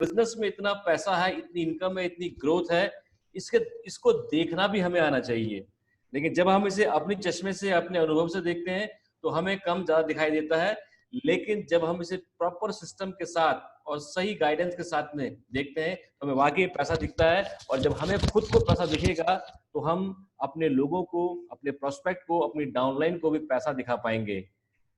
Business में इतना पैसा है, इतनी इनकम है, इतनी ग्रोथ है, इसके इसको देखना भी हमें आना चाहिए। लेकिन जब हम इसे अपने चश्मे से, अपने अनुभव से देखते हैं तो हमें कम ज़्यादा दिखाई देता है। लेकिन जब हम इसे प्रॉपर सिस्टम के साथ और सही गाइडेंस के साथ में देखते हैं तो हमें वाकई पैसा दिखता है। और जब हमें खुद को पैसा दिखेगा तो हम अपने लोगों को, अपने प्रोस्पेक्ट को, अपनी डाउनलाइन को भी पैसा दिखा पाएंगे।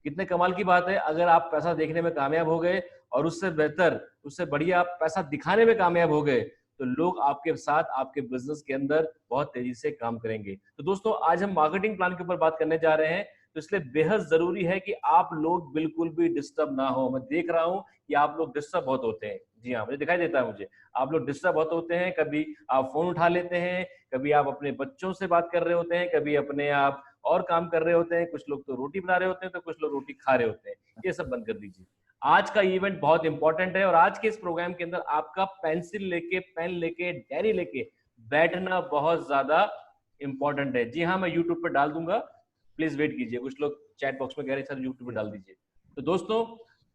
कितने कमाल की बात है, अगर आप पैसा देखने में कामयाब हो गए और उससे बेहतर, उससे बढ़िया आप पैसा दिखाने में कामयाब हो गए, तो लोग आपके साथ आपके बिजनेस के अंदर बहुत तेजी से काम करेंगे। तो दोस्तों, आज हम मार्केटिंग प्लान के ऊपर बात करने जा रहे हैं। तो इसलिए बेहद जरूरी है कि आप लोग बिल्कुल भी डिस्टर्ब ना हो। मैं देख रहा हूं कि आप लोग डिस्टर्ब बहुत होते हैं। जी हाँ, मुझे दिखाई देता है, मुझे आप लोग डिस्टर्ब बहुत होते हैं। कभी आप फोन उठा लेते हैं, कभी आप अपने बच्चों से बात कर रहे होते हैं, कभी अपने आप और काम कर रहे होते हैं, कुछ लोग तो रोटी बना रहे होते हैं, तो कुछ लोग रोटी खा रहे होते हैं। ये सब बंद कर दीजिए। आज का इवेंट बहुत इंपॉर्टेंट है और आज के इस प्रोग्राम के अंदर आपका पेंसिल लेके, पेन लेके, डायरी लेके बैठना बहुत ज्यादा इंपॉर्टेंट है। जी हाँ, मैं यूट्यूब पर डाल दूंगा, प्लीज वेट कीजिए। कुछ लोग चैट बॉक्स में कह रहे हैं सर यूट्यूब पर डाल दीजिए। तो दोस्तों,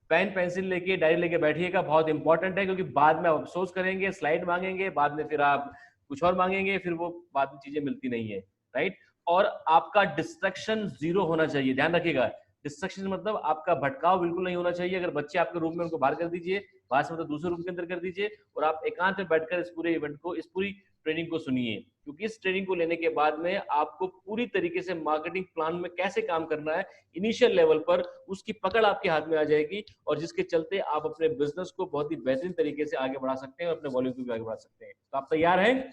पेन पेंसिल लेके, डायरी लेके बैठिएगा, बहुत इंपॉर्टेंट है। क्योंकि बाद में आप अफसोस करेंगे, स्लाइड मांगेंगे, बाद में फिर आप कुछ और मांगेंगे, फिर वो बाद में चीजें मिलती नहीं है। राइट। और आपका डिस्ट्रक्शन जीरो होना चाहिए, ध्यान रखिएगा। डिस्ट्रक्शन मतलब आपका भटकाव बिल्कुल नहीं होना चाहिए। अगर बच्चे आपके रूम में, उनको बाहर कर दीजिए, बाहर से मतलब दूसरे रूम के अंदर कर दीजिए, और आप एकांत में बैठकर इस पूरे इवेंट को, इस पूरी ट्रेनिंग को सुनिए। क्योंकि इस ट्रेनिंग को लेने के बाद में आपको पूरी तरीके से मार्केटिंग प्लान में कैसे काम करना है इनिशियल लेवल पर, उसकी पकड़ आपके हाथ में आ जाएगी। और जिसके चलते आप अपने बिजनेस को बहुत ही बेहतरीन तरीके से आगे बढ़ा सकते हैं और अपने वॉल्यूम को भी आगे बढ़ा सकते हैं। तो आप तैयार हैं?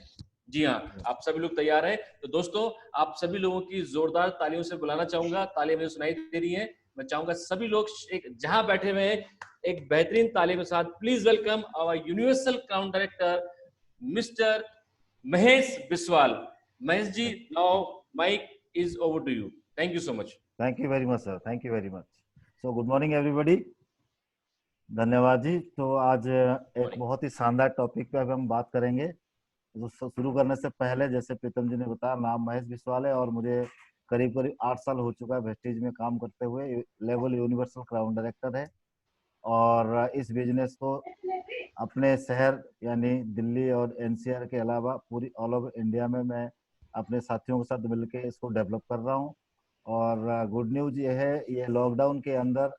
जी हाँ, आप सभी लोग तैयार हैं। तो दोस्तों, आप सभी लोगों की जोरदार तालियों से बुलाना चाहूंगा। तालियां मुझे सुनाई दे रही हैं। मैं चाहूंगा सभी लोग एक जहां बैठे हुए हैं, एक बेहतरीन ताली के साथ please welcome our universal crown director mister Mahesh Biswal. Mahesh ji, now mic is over to you. Thank you so much. Thank you very much sir, thank you very much. So good morning everybody, धन्यवाद जी। तो आज एक बहुत ही शानदार टॉपिक पे अब हम बात करेंगे। तो शुरू करने से पहले, जैसे प्रीतम जी ने बताया, नाम महेश बिस्वाल है और मुझे करीब करीब 8 साल हो चुका है वेस्टेज में काम करते हुए। लेवल यूनिवर्सल क्राउन डायरेक्टर है और इस बिजनेस को अपने शहर यानी दिल्ली और एनसीआर के अलावा पूरी ऑल ओवर इंडिया में मैं अपने साथियों के साथ मिलकर इसको डेवलप कर रहा हूँ। और गुड न्यूज ये है, ये लॉकडाउन के अंदर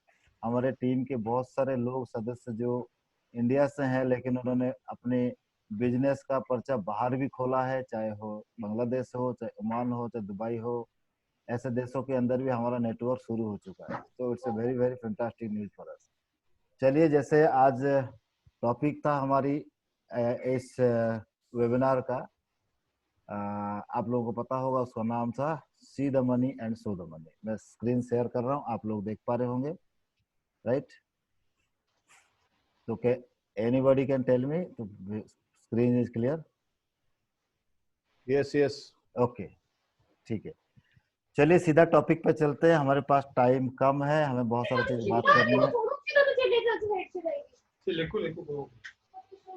हमारे टीम के बहुत सारे लोग सदस्य जो इंडिया से हैं, लेकिन उन्होंने अपने बिजनेस का पर्चा बाहर भी खोला है, चाहे हो बांग्लादेश हो, चाहे ओमान हो, चाहे दुबई हो। ऐसे देशों के अंदर भी हमारा नेटवर्क शुरू हो चुका है। तो it's a very very fantastic news for us. चलिए, जैसे आज टॉपिक था हमारी इस वेबिनार का, आप लोगों को पता होगा, उसका नाम था see the money and show the money. मैं स्क्रीन शेयर कर रहा हूँ, आप लोग देख पा रहे होंगे, राइट? तो एनीबॉडी कैन टेल मी तो screen is clear? Yes yes, okay, ठीक है। चलिए सीधा टॉपिक पे चलते हैं, हमारे पास टाइम कम है, हमें बहुत सारी चीज बात करनी है।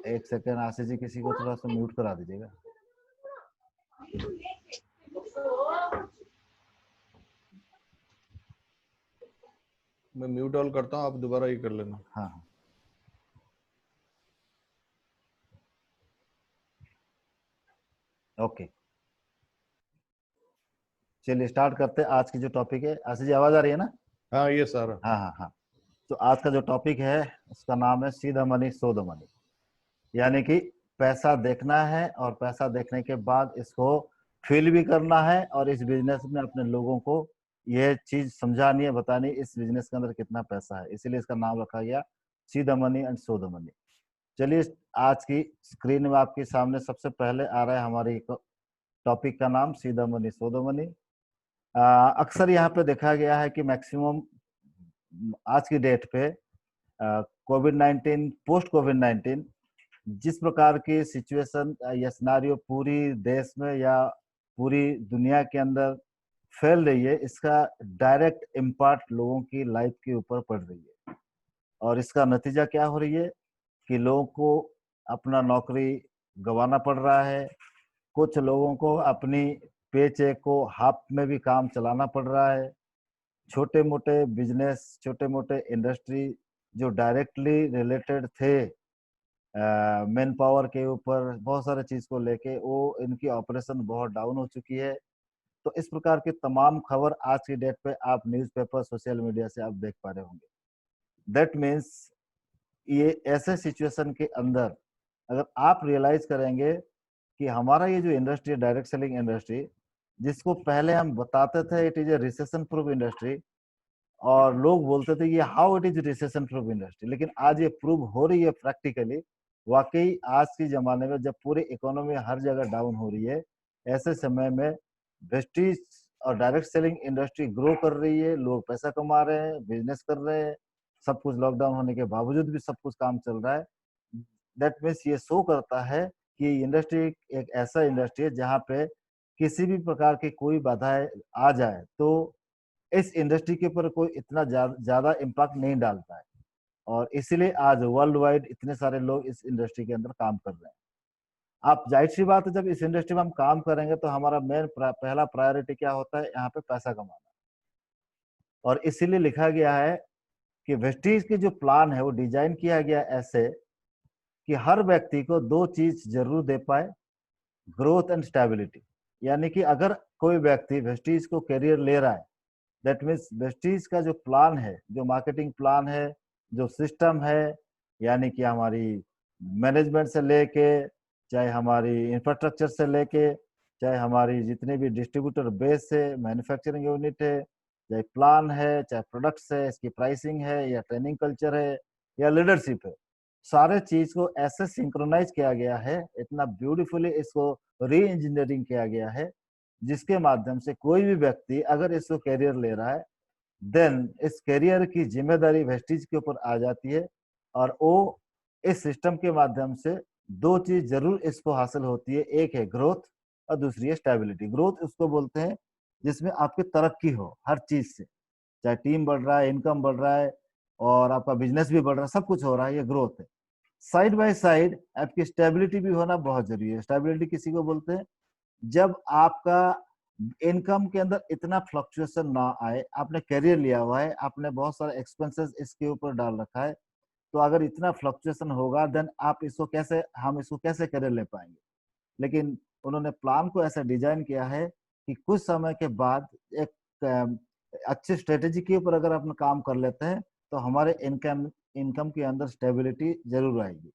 एक सेकेंड आशीष जी, किसी को थोड़ा सा म्यूट करा दीजिएगा। मैं म्यूट ऑल करता हूँ, आप दोबारा ये कर लेना। हाँ, ओके, चलिए स्टार्ट करते हैं। आज की जो टॉपिक है, आशीष जी आवाज आ रही है ना? हाँ ये सारा, हाँ हाँ हाँ। तो आज का जो टॉपिक है उसका नाम है see the money show the money, यानी कि पैसा देखना है और पैसा देखने के बाद इसको फील भी करना है और इस बिजनेस में अपने लोगों को ये चीज समझानी है, बतानी इस बिजनेस के अंदर कितना पैसा है। इसीलिए इसका नाम रखा गया see the money and show the money. चलिए, आज की स्क्रीन में आपके सामने सबसे पहले आ रहा है हमारी टॉपिक का नाम see the money show the money. अक्सर यहाँ पे देखा गया है कि मैक्सिमम आज की डेट पे कोविड-19, पोस्ट कोविड-19 जिस प्रकार की सिचुएशन या सिनारियो पूरी देश में या पूरी दुनिया के अंदर फैल रही है, इसका डायरेक्ट इम्पैक्ट लोगों की लाइफ के ऊपर पड़ रही है। और इसका नतीजा क्या हो रही है कि लोगों को अपना नौकरी गंवाना पड़ रहा है, कुछ लोगों को अपनी पे चेक को हाफ में भी काम चलाना पड़ रहा है। छोटे मोटे बिजनेस, छोटे मोटे इंडस्ट्री जो डायरेक्टली रिलेटेड थे मैन पावर के ऊपर, बहुत सारे चीज को लेके वो इनकी ऑपरेशन बहुत डाउन हो चुकी है। तो इस प्रकार की तमाम खबर आज की डेट पे आप न्यूज़पेपर, सोशल मीडिया से आप देख पा रहे होंगे। दैट मीन्स ये ऐसे सिचुएशन के अंदर अगर आप रियलाइज करेंगे कि हमारा ये जो इंडस्ट्री है, डायरेक्ट सेलिंग इंडस्ट्री, जिसको पहले हम बताते थे it is a recession proof industry, और लोग बोलते थे ये how it is recession proof industry, लेकिन आज ये प्रूव हो रही है प्रैक्टिकली। वाकई आज के जमाने में जब पूरी इकोनॉमी हर जगह डाउन हो रही है, ऐसे समय में वेस्टीज और डायरेक्ट सेलिंग इंडस्ट्री ग्रो कर रही है, लोग पैसा कमा रहे हैं, बिजनेस कर रहे हैं, सब कुछ लॉकडाउन होने के बावजूद भी सब कुछ काम चल रहा है। दैट मीन्स ये शो करता है कि इंडस्ट्री एक ऐसा इंडस्ट्री है जहाँ पे किसी भी प्रकार की कोई बाधाएं आ जाए तो इस इंडस्ट्री के ऊपर कोई इतना ज्यादा इम्पैक्ट नहीं डालता है। और इसीलिए आज वर्ल्ड वाइड इतने सारे लोग इस इंडस्ट्री के अंदर काम कर रहे हैं। आप जाहिर सी बात है, जब इस इंडस्ट्री में हम काम करेंगे तो हमारा मेन पहला प्रायोरिटी क्या होता है, यहाँ पे पैसा कमाना। और इसीलिए लिखा गया है कि वेस्टीज के जो प्लान है वो डिजाइन किया गया ऐसे कि हर व्यक्ति को दो चीज जरूर दे पाए, ग्रोथ एंड स्टेबिलिटी। यानी कि अगर कोई व्यक्ति वेस्टीज को करियर ले रहा है, दैट मीन्स वेस्टीज का जो प्लान है, जो मार्केटिंग प्लान है, जो सिस्टम है, यानी कि हमारी मैनेजमेंट से लेके, चाहे हमारी इंफ्रास्ट्रक्चर से लेके, चाहे हमारी जितने भी डिस्ट्रीब्यूटर बेस है, मैन्युफैक्चरिंग यूनिट है, चाहे प्लान है, चाहे प्रोडक्ट्स है, इसकी प्राइसिंग है, या ट्रेनिंग कल्चर है, या लीडरशिप है, सारे चीज को ऐसे सिंक्रोनाइज किया गया है, इतना ब्यूटीफुली इसको री इंजीनियरिंग किया गया है, जिसके माध्यम से कोई भी व्यक्ति अगर इसको कैरियर ले रहा है, देन इस कैरियर की जिम्मेदारी वेस्टीज के ऊपर आ जाती है। और वो इस सिस्टम के माध्यम से दो चीज जरूर इसको हासिल होती है, एक है ग्रोथ और दूसरी है स्टेबिलिटी। ग्रोथ उसको बोलते हैं जिसमें आपकी तरक्की हो हर चीज से, चाहे टीम बढ़ रहा है, इनकम बढ़ रहा है, और आपका बिजनेस भी बढ़ रहा है, सब कुछ हो रहा है, ये ग्रोथ है। साइड बाय साइड आपकी स्टेबिलिटी भी होना बहुत जरूरी है। स्टेबिलिटी किसी को बोलते हैं जब आपका इनकम के अंदर इतना फ्लक्चुएशन ना आए, आपने करियर लिया हुआ है, आपने बहुत सारे एक्सपेंसेस इसके ऊपर डाल रखा है, तो अगर इतना फ्लक्चुएशन होगा देन आप इसको कैसे, हम इसको कैसे करियर ले पाएंगे। लेकिन उन्होंने प्लान को ऐसा डिजाइन किया है कि कुछ समय के बाद एक अच्छी स्ट्रेटेजी के ऊपर अगर अपन काम कर लेते हैं तो हमारे इनकम के अंदर स्टेबिलिटी जरूर आएगी।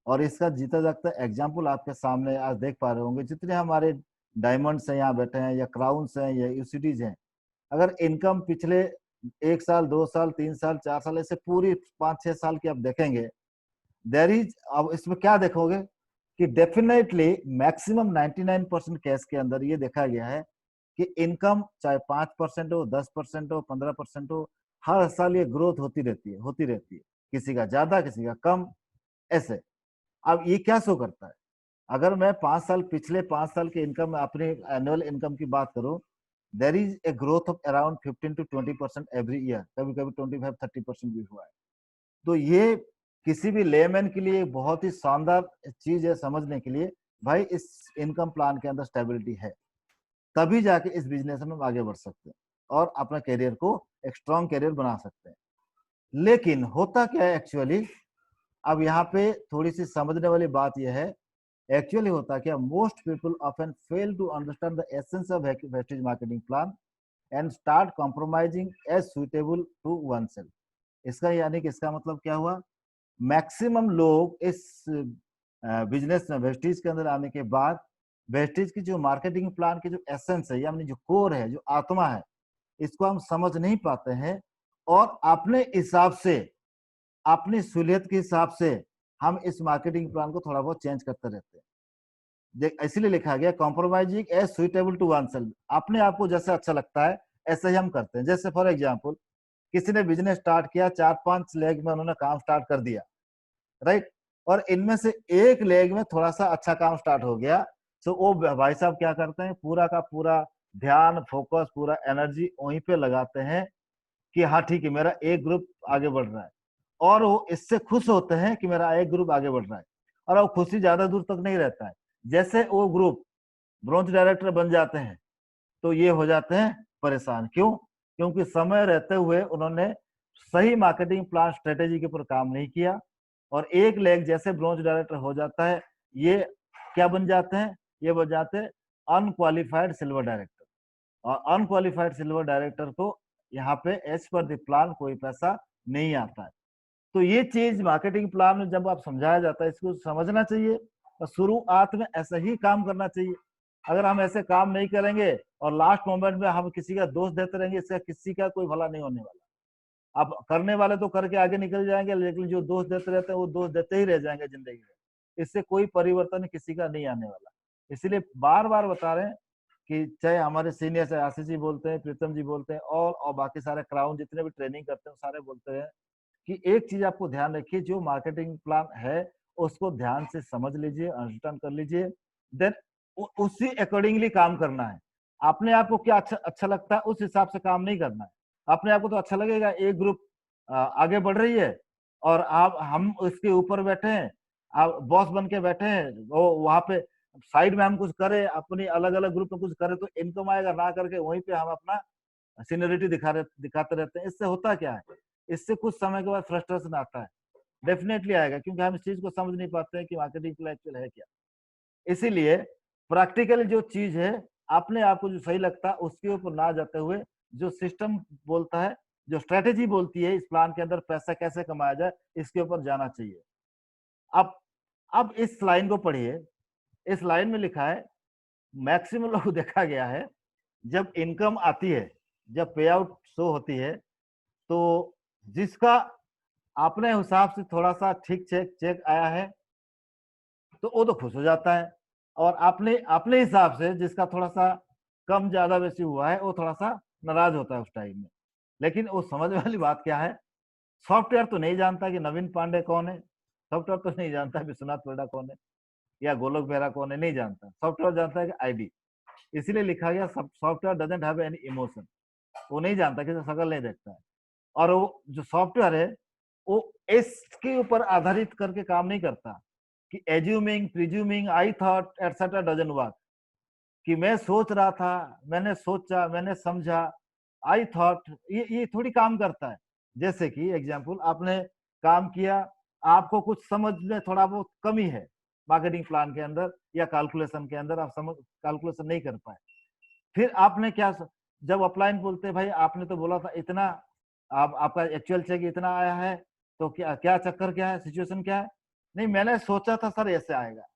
और इसका जीता जागता एग्जाम्पल आपके सामने आज देख पा रहे होंगे, जितने हमारे डायमंड्स हैं यहाँ बैठे हैं, या क्राउन्स हैं, या यूसीडीज हैं, अगर इनकम पिछले 1 साल, 2 साल, 3 साल, 4 साल, ऐसे पूरी 5-6 साल की आप देखेंगे, देर इज, अब इसमें क्या देखोगे कि डेफिनेटली मैक्सिमम 99% केस के अंदर ये देखा गया है कि इनकम चाहे 5% हो, 10% हो, 15% हो, हर साल ये ग्रोथ होती रहती है, होती रहती है, किसी का ज्यादा, किसी का कम, ऐसे। अब ये क्या शो करता है, अगर मैं 5 साल, पिछले 5 साल के इनकम, अपने एनुअल इनकम की बात करूं, there is a growth of around 15 to 20% every year, कभी कभी 25-30% भी हुआ है। तो ये किसी भी लेमैन के लिए बहुत ही शानदार चीज है समझने के लिए, भाई इस इनकम प्लान के अंदर स्टेबिलिटी है, तभी जाके इस बिजनेस में हम आगे बढ़ सकते हैं और अपना करियर को एक स्ट्रॉन्ग करियर बना सकते हैं। लेकिन होता क्या है एक्चुअली, अब यहाँ पे थोड़ी सी समझने वाली बात यह है, एक्चुअली होता क्या, most people often fail to understand the essence of Vestige marketing plan and start compromising as suitable to oneself. इसका यानी कि इसका मतलब क्या हुआ, मैक्सिमम लोग इस बिजनेस में वेस्टेज के अंदर आने के बाद वेस्टेज की जो मार्केटिंग प्लान की जो एसेंस है, यानी जो कोर है, जो आत्मा है, इसको हम समझ नहीं पाते हैं, और अपने हिसाब से, अपनी सहूलियत के हिसाब से हम इस मार्केटिंग प्लान को थोड़ा बहुत चेंज करते रहते हैं। इसीलिए लिखा गया compromising as suitable to oneself, अपने आप को जैसे अच्छा लगता है ऐसे ही हम करते हैं। जैसे फॉर एग्जांपल किसी ने बिजनेस स्टार्ट किया, 4-5 लेग में उन्होंने काम स्टार्ट कर दिया, राइट, और इनमें से एक लेग में थोड़ा सा अच्छा काम स्टार्ट हो गया, तो वो भाई साहब क्या करते हैं, पूरा का पूरा ध्यान, फोकस, पूरा एनर्जी वहीं पे लगाते हैं कि हाँ ठीक है, मेरा एक ग्रुप आगे बढ़ रहा है, और वो इससे खुश होते हैं कि मेरा एक ग्रुप आगे बढ़ रहा है, और वो खुशी ज्यादा दूर तक नहीं रहता है। जैसे वो ग्रुप ब्रॉन्ज डायरेक्टर बन जाते हैं तो ये हो जाते हैं परेशान। क्यों? क्योंकि समय रहते हुए उन्होंने सही मार्केटिंग प्लान स्ट्रेटेजी के ऊपर काम नहीं किया, और एक लेग जैसे ब्रॉन्ज डायरेक्टर हो जाता है, ये क्या बन जाते हैं? ये बन जाते हैं अनक्वालिफाइड सिल्वर डायरेक्टर। और अनक्वालिफाइड सिल्वर डायरेक्टर को यहाँ पे एज पर द प्लान कोई पैसा नहीं आता है। तो ये चीज मार्केटिंग प्लान में जब आप समझाया जाता है, इसको समझना चाहिए और शुरुआत में ऐसा ही काम करना चाहिए। अगर हम ऐसे काम नहीं करेंगे और लास्ट मोमेंट में हम किसी का दोष देते रहेंगे, इसका किसी का कोई भला नहीं होने वाला। अब करने वाले तो करके आगे निकल जाएंगे, लेकिन जो दोष देते रहते हैं वो दोष देते ही रह जाएंगे जिंदगी में। इससे कोई परिवर्तन किसी का नहीं आने वाला। इसलिए बार बार बता रहे हैं कि चाहे हमारे सीनियर, चाहे आशीष जी बोलते हैं, प्रीतम जी बोलते हैं, और बाकी सारे क्राउन जितने भी ट्रेनिंग करते हैं सारे बोलते हैं कि एक चीज आपको ध्यान रखिए, जो मार्केटिंग प्लान है उसको ध्यान से समझ लीजिए, अंडरस्टैंड कर लीजिए, देन उसी अकॉर्डिंगली काम करना है। अपने आप को क्या अच्छा लगता है उस हिसाब से काम नहीं करना है। अपने आप को तो अच्छा लगेगा एक ग्रुप आगे बढ़ रही है और आप हम उसके ऊपर बैठे हैं, आप बॉस बन के बैठे हैं, वो वहां पे साइड में हम कुछ करें, अपनी अलग अलग ग्रुप में कुछ करें तो इनकम आएगा, ना करके वहीं पे हम अपना सीनियरिटी दिखाते रहते हैं। इससे होता क्या है? इससे कुछ समय के बाद फ्रस्ट्रेशन आता है, डेफिनेटली आएगा, क्योंकि हम इस चीज को समझ नहीं पाते हैं कि मार्केटिंग प्लान एक्चुअल है क्या। इसीलिए प्रैक्टिकल जो चीज है, अपने आप को जो सही लगता है उसके ऊपर ना जाते हुए, जो सिस्टम बोलता है, जो स्ट्रेटेजी बोलती है इस प्लान के अंदर पैसा कैसे कमाया जाए, इसके ऊपर जाना चाहिए। अब इस लाइन को पढ़िए। इस लाइन में लिखा है, मैक्सिमम लोग देखा गया है जब इनकम आती है, जब पे आउट शो होती है, तो जिसका अपने हिसाब से थोड़ा सा ठीक चेक आया है तो वो तो खुश हो जाता है, और अपने अपने हिसाब से जिसका थोड़ा सा कम ज्यादा बेसी हुआ है वो थोड़ा सा नाराज होता है उस टाइम में। लेकिन वो समझ वाली बात क्या है, सॉफ्टवेयर तो नहीं जानता कि नवीन पांडे कौन है, सॉफ्टवेयर तो नहीं जानता विश्वनाथ परिड़ा कौन है या गोलोक बेहरा कौन है, नहीं जानता। सॉफ्टवेयर जानता है कि आईडी, इसीलिए लिखा गया software doesn't have any emotion. वो नहीं जानता, किसी शकल नहीं देखता है। और वो जो सॉफ्टवेयर है वो इसके ऊपर आधारित करके काम नहीं करता कि assuming, presuming, I thought etcetera doesn't work. कि मैं सोच रहा था, मैंने सोचा, मैंने समझा, आई थॉट, ये थोड़ी काम करता है। जैसे कि एग्जांपल, आपने काम किया, आपको कुछ समझ में थोड़ा बहुत कमी है मार्केटिंग प्लान के अंदर या कैलकुलेशन के अंदर, आप समझ कैलकुलेशन नहीं कर पाए। फिर आपने क्या, जब अपलाइन बोलते भाई आपने तो बोला था इतना, आपका एक्चुअल चेक इतना आया है, तो क्या क्या चक्कर क्या है, सिचुएशन क्या है? नहीं, मैंने सोचा था सर ऐसे आएगा।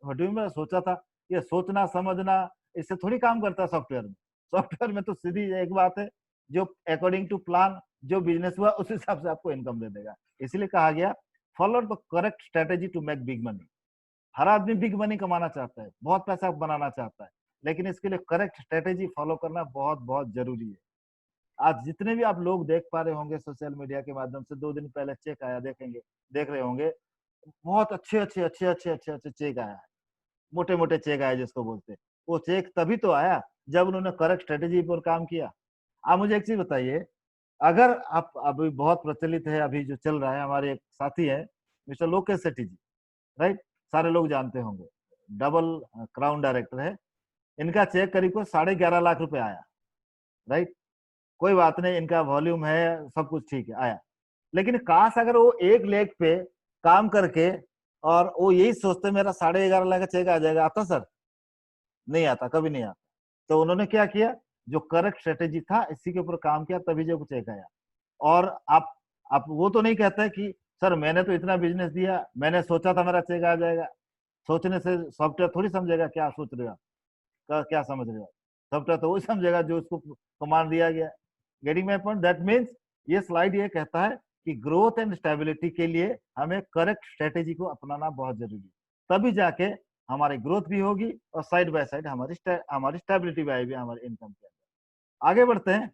मैंने सोचा था, ये सोचना समझना इससे थोड़ी काम करता है सॉफ्टवेयर में। सॉफ्टवेयर में तो सीधी एक बात है, जो अकॉर्डिंग टू प्लान जो बिजनेस हुआ उस हिसाब से आपको इनकम दे देगा। इसलिए कहा गया, follow the correct strategy to make big money. हर आदमी बिग मनी कमाना चाहता है, बहुत पैसा बनाना चाहता है, लेकिन इसके लिए करेक्ट स्ट्रेटेजी फॉलो करना बहुत बहुत जरूरी है। आज जितने भी आप लोग देख पा रहे होंगे सोशल मीडिया के माध्यम से, 2 दिन पहले चेक आया, देख रहे होंगे, बहुत अच्छे चेक आया है, मोटे मोटे चेक आए जिसको बोलते हैं। वो चेक तभी तो आया जब उन्होंने करेक्ट स्ट्रेटेजी पर काम किया। आप मुझे एक चीज बताइए, अगर आप, अभी बहुत प्रचलित है, अभी जो चल रहा है, हमारे एक साथी है मिस्टर लोकेश सेठी जी, राइट, सारे लोग जानते होंगे, डबल क्राउन डायरेक्टर है। इनका चेक करीब 11.5 लाख रुपए आया, राइट। कोई बात नहीं, इनका वॉल्यूम है, सब कुछ ठीक है, आया। लेकिन काश अगर वो एक लेग पे काम करके और वो यही सोचते मेरा 11.5 लाख का चेक आ जाएगा, आता सर? नहीं आता, कभी नहीं आता। तो उन्होंने क्या किया, जो करेक्ट स्ट्रेटेजी था इसी के ऊपर काम किया, तभी जो चेक आया। और आप वो तो नहीं कहते कि सर मैंने तो इतना बिजनेस दिया, मैंने सोचा था मेरा चेक आ जाएगा। सोचने से सॉफ्टवेयर थोड़ी समझेगा क्या सोच रहे हो, क्या समझ रहे हो। सॉफ्टवेयर तो वही समझेगा जो उसको कमांड दिया गया। Getting my point? That means ये स्लाइड ये कहता है कि ग्रोथ एंड स्टेबिलिटी के लिए हमें करेक्ट स्ट्रेटेजी को अपनाना बहुत जरूरी है, तभी जाके हमारी ग्रोथ भी होगी और साइड बाय साइड हमारी स्टेबिलिटी भी आएगी हमारे इनकम के अंदर। आगे बढ़ते हैं,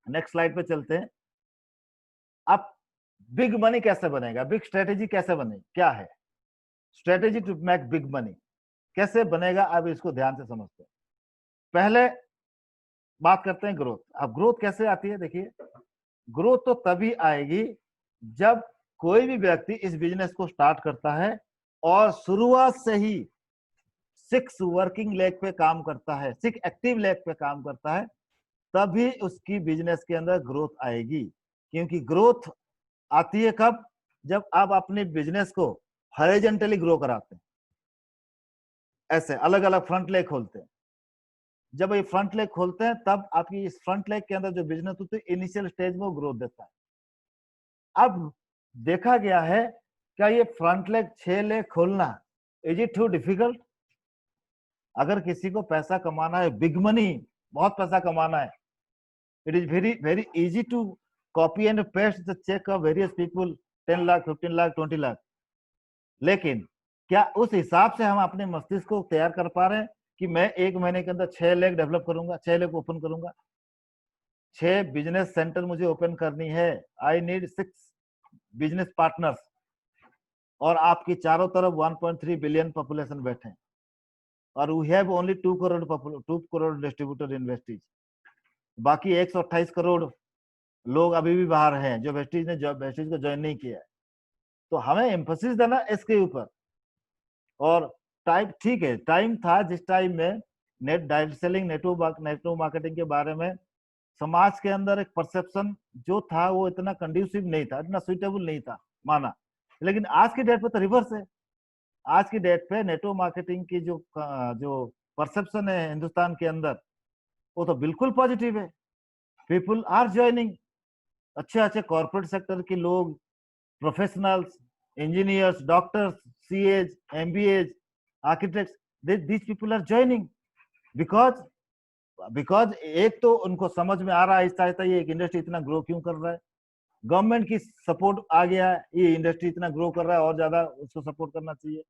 नेक्स्ट स्लाइड पे चलते हैं। अब बिग मनी कैसे बनेगा, बिग स्ट्रेटेजी कैसे बनेगी, क्या है strategy to make big money, कैसे बनेगा? अब इसको ध्यान से समझते हैं। पहले बात करते हैं ग्रोथ। अब ग्रोथ कैसे आती है? देखिए, ग्रोथ तो तभी आएगी जब कोई भी व्यक्ति इस बिजनेस को स्टार्ट करता है और शुरुआत से ही 6 वर्किंग लेग पे काम करता है, 6 एक्टिव लेग पे काम करता है, तभी उसकी बिजनेस के अंदर ग्रोथ आएगी। क्योंकि ग्रोथ आती है कब? जब आप अपने बिजनेस को हॉरिजॉन्टली ग्रो कराते हैं, ऐसे अलग अलग फ्रंट लेग खोलते हैं। जब ये फ्रंट लेग खोलते हैं तब आपकी इस फ्रंट लेग के अंदर जो बिजनेस होती है इनिशियल स्टेज में वो ग्रोथ देता है। अब देखा गया है क्या ये फ्रंट लेग 6 लेग खोलना इज इट टू डिफिकल्ट? अगर किसी को पैसा कमाना है, बिग मनी, बहुत पैसा कमाना है, it is very very easy to copy and paste the cheque of various people 10 lakh 15 lakh 20 lakh. लेकिन क्या उस हिसाब से हम अपने मस्तिष्क को तैयार कर पा रहे हैं कि मैं 1 महीने के अंदर 6 लेग डेवलप करूंगा, 6 लेग ओपन करूंगा, 6 बिजनेस सेंटर मुझे ओपन करनी है, आई नीड 6 बिजनेस पार्टनर्स, और आपकी चारों तरफ 1.3 बिलियन पॉपुलेशन बैठे हैं और we have only 2 crore distributor in Vestige. बाकी 128 करोड़ लोग अभी भी बाहर हैं जो वेस्टीज को ज्वाइन नहीं किया है। तो हमें एम्फोसिस देना इसके ऊपर। और टाइम, ठीक है, टाइम था जिस टाइम में net direct selling, network marketing के बारे में समाज के अंदर एक परसेप्शन जो था वो इतना कंड्यूसिव नहीं था, इतना सुइटेबल नहीं था माना। लेकिन आज की डेट पे तो रिवर्स है। आज की डेट पे नेटवर्क मार्केटिंग की जो परसेप्शन है हिंदुस्तान के अंदर वो तो बिल्कुल पॉजिटिव है। पीपल आर ज्वाइनिंग, अच्छे अच्छे कॉर्पोरेट सेक्टर के लोग, professionals, engineers, doctors, CAs, MBAs, architects, these people are joining because एक तो उनको समझ में आ रहा है आहिस्ता आहिस्ता ये एक इंडस्ट्री इतना ग्रो क्यों कर रहा है, गवर्नमेंट की सपोर्ट आ गया है, ये इंडस्ट्री इतना ग्रो कर रहा है और ज्यादा उसको सपोर्ट करना चाहिए।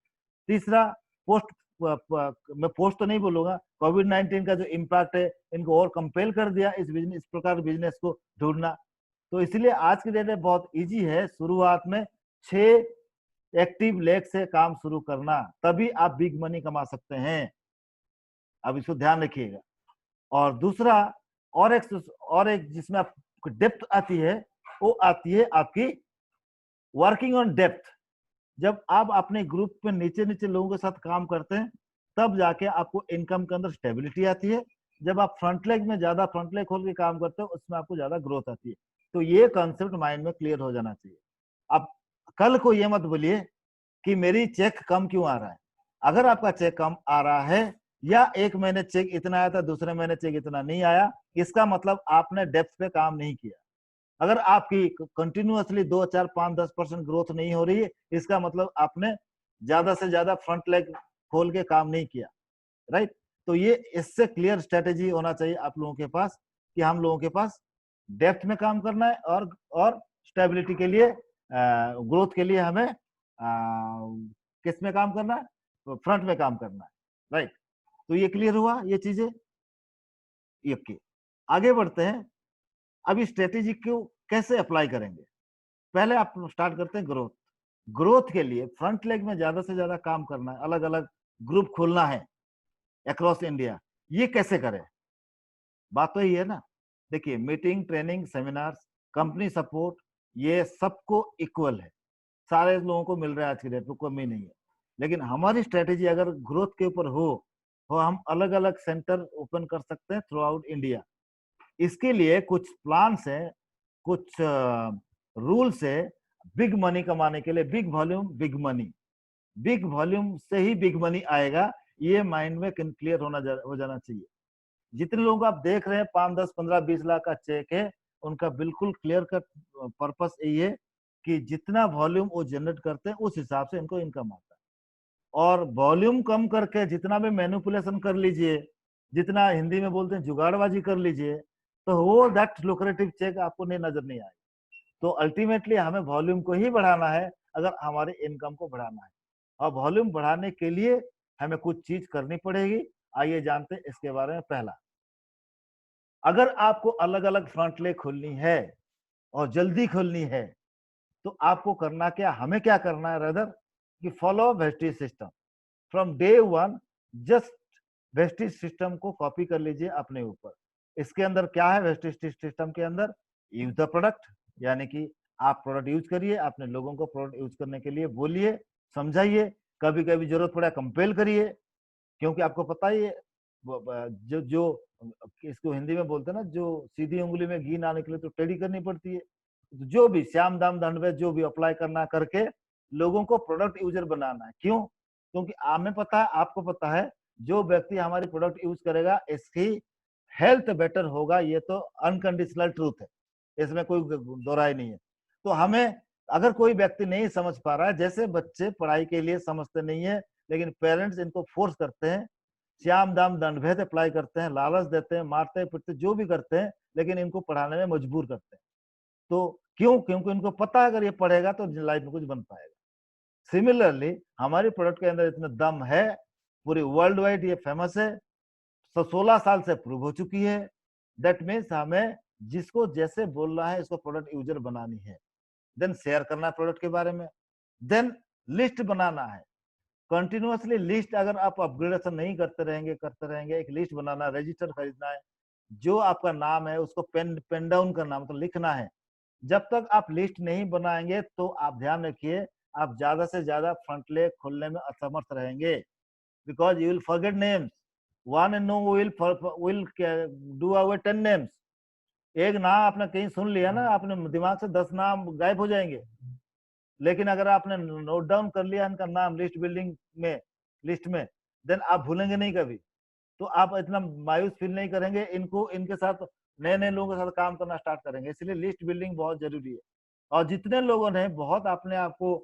तीसरा, मैं पोस्ट तो नहीं बोलूंगा, कोविड-19 का जो इम्पैक्ट है इनको और कंपेल कर दिया इस प्रकार बिजनेस को ढूंढना। तो इसलिए आज की डेट में बहुत इजी है शुरुआत में 6 एक्टिव लेग से काम शुरू करना, तभी आप बिग मनी कमा सकते हैं। अब इसको ध्यान रखिएगा। और दूसरा, और एक जिसमें आपको डेप्थ आती है वो आती है आपकी वर्किंग ऑन डेप्थ। जब आप अपने ग्रुप में नीचे नीचे लोगों के साथ काम करते हैं तब जाके आपको इनकम के अंदर स्टेबिलिटी आती है। जब आप फ्रंट लेग में ज्यादा फ्रंट लेग खोल के काम करते हो उसमें आपको ज्यादा ग्रोथ आती है। तो ये कॉन्सेप्ट माइंड में क्लियर हो जाना चाहिए। अब कल को ये मत बोलिए कि मेरी चेक कम क्यों आ रहा है। अगर आपका चेक कम आ रहा है या एक महीने चेक इतना आया था दूसरे महीने चेक इतना नहीं आया, इसका मतलब आपने डेप्थ पे काम नहीं किया। अगर आपकी कंटिन्यूअसली 2, 4, 5, 10% ग्रोथ नहीं हो रही है, इसका मतलब आपने ज्यादा से ज्यादा फ्रंट लेग खोल के काम नहीं किया, राइट। तो ये इससे क्लियर स्ट्रेटेजी होना चाहिए आप लोगों के पास कि हम लोगों के पास डेप्थ में काम करना है और स्टेबिलिटी के लिए, ग्रोथ के लिए हमें किस में काम करना है, फ्रंट में काम करना है, राइट। तो ये क्लियर हुआ ये चीजें। ओके, आगे बढ़ते हैं। अभी स्ट्रेटेजी को कैसे अप्लाई करेंगे, पहले आप स्टार्ट करते हैं ग्रोथ के लिए फ्रंट लेग में ज्यादा से ज्यादा काम करना है, अलग अलग ग्रुप खोलना है अक्रॉस इंडिया। ये कैसे करें, बात तो यही है ना। देखिए, meeting, training, seminars, company support, ये सबको इक्वल है, सारे लोगों को मिल रहा है आज की डेट में, कमी नहीं है। लेकिन हमारी स्ट्रेटेजी अगर ग्रोथ के ऊपर हो हम अलग अलग सेंटर ओपन कर सकते हैं थ्रू आउट इंडिया। इसके लिए कुछ प्लान्स हैं, कुछ रूल्स है बिग मनी कमाने के लिए। Big volume big money, big volume से ही बिग मनी आएगा, ये माइंड में क्लियर हो जाना चाहिए। जितने लोग आप देख रहे हैं 5, 10, 15, 20 लाख का चेक है, उनका बिल्कुल क्लियर कट पर्पस यही है कि जितना वॉल्यूम वो जनरेट करते हैं उस हिसाब से इनको इनकम आता है। और वॉल्यूम कम करके जितना भी मैनिपुलेशन कर लीजिए, जितना हिंदी में बोलते हैं जुगाड़बाजी कर लीजिए, तो वो दैट लुक्रेटिव चेक आपको नजर नहीं आएगा। तो अल्टीमेटली हमें वॉल्यूम को ही बढ़ाना है अगर हमारे इनकम को बढ़ाना है। और वॉल्यूम बढ़ाने के लिए हमें कुछ चीज करनी पड़ेगी। आइए जानते हैं इसके बारे में। पहला, अगर आपको अलग अलग फ्रंट लेग खोलनी है और जल्दी खोलनी है तो आपको करना क्या, हमें क्या करना है रदर, कि follow wastage system from day 1। Just wastage system को कॉपी कर लीजिए अपने ऊपर। इसके अंदर क्या है, वेस्टेज सिस्टम के अंदर यूज द प्रोडक्ट, यानी कि आप प्रोडक्ट यूज करिए, अपने लोगों को प्रोडक्ट यूज करने के लिए बोलिए, समझाइए, कभी कभी जरूरत पड़ा कंपेल करिए, क्योंकि आपको पता ही है जो इसको हिंदी में बोलते हैं ना, जो सीधी उंगली में घी ना निकले तो टेढ़ी करनी पड़ती है। जो भी श्याम दाम दंड भेद जो भी अप्लाई करना करके लोगों को प्रोडक्ट यूजर बनाना है। क्यों? क्योंकि हमें पता है, आपको पता है, जो व्यक्ति हमारी प्रोडक्ट यूज करेगा इसकी हेल्थ बेटर होगा, ये तो अनकंडीशनल ट्रूथ है, इसमें कोई दोहराई नहीं है। तो हमें, अगर कोई व्यक्ति नहीं समझ पा रहा है, जैसे बच्चे पढ़ाई के लिए समझते नहीं है लेकिन पेरेंट्स इनको फोर्स करते हैं, श्याम दाम दंड भेद अप्लाई करते हैं, लालच देते हैं, मारते पीटते जो भी करते हैं, लेकिन इनको पढ़ाने में मजबूर करते हैं। तो क्यों? क्योंकि उनको पता है अगर ये पढ़ेगा तो लाइफ में कुछ बन पाएगा। सिमिलरली हमारी प्रोडक्ट के अंदर इतना दम है, पूरी वर्ल्ड वाइड ये फेमस है, 16 साल से प्रूव हो चुकी है। दैट मीन्स हमें जिसको जैसे बोलना है इसको प्रोडक्ट यूजर बनानी है, देन शेयर करना है प्रोडक्ट के बारे में, देन लिस्ट बनाना है। कंटिन्यूअसली लिस्ट अगर आप अपग्रेडेशन नहीं करते रहेंगे, एक लिस्ट बनाना, रजिस्टर खरीदना है, जो आपका नाम है उसको पेन डाउन करना, मतलब लिखना है। जब तक आप लिस्ट नहीं बनाएंगे तो आप ध्यान रखिए, आप ज्यादा से ज्यादा फ्रंट लेग खोलने में असमर्थ रहेंगे, because you will forget names, one and no will do away 10 names. एक नाम आपने कहीं सुन लिया ना, आपने दिमाग से 10 नाम गायब हो जाएंगे। लेकिन अगर आपने नोट डाउन कर लिया इनका नाम लिस्ट बिल्डिंग में, लिस्ट में, देन आप भूलेंगे नहीं कभी। तो आप इतना मायूस फील नहीं करेंगे, इनको इनके साथ नए नए लोगों के साथ काम करना स्टार्ट करेंगे। इसलिए लिस्ट बिल्डिंग बहुत जरूरी है। और जितने लोगों ने बहुत अपने आप को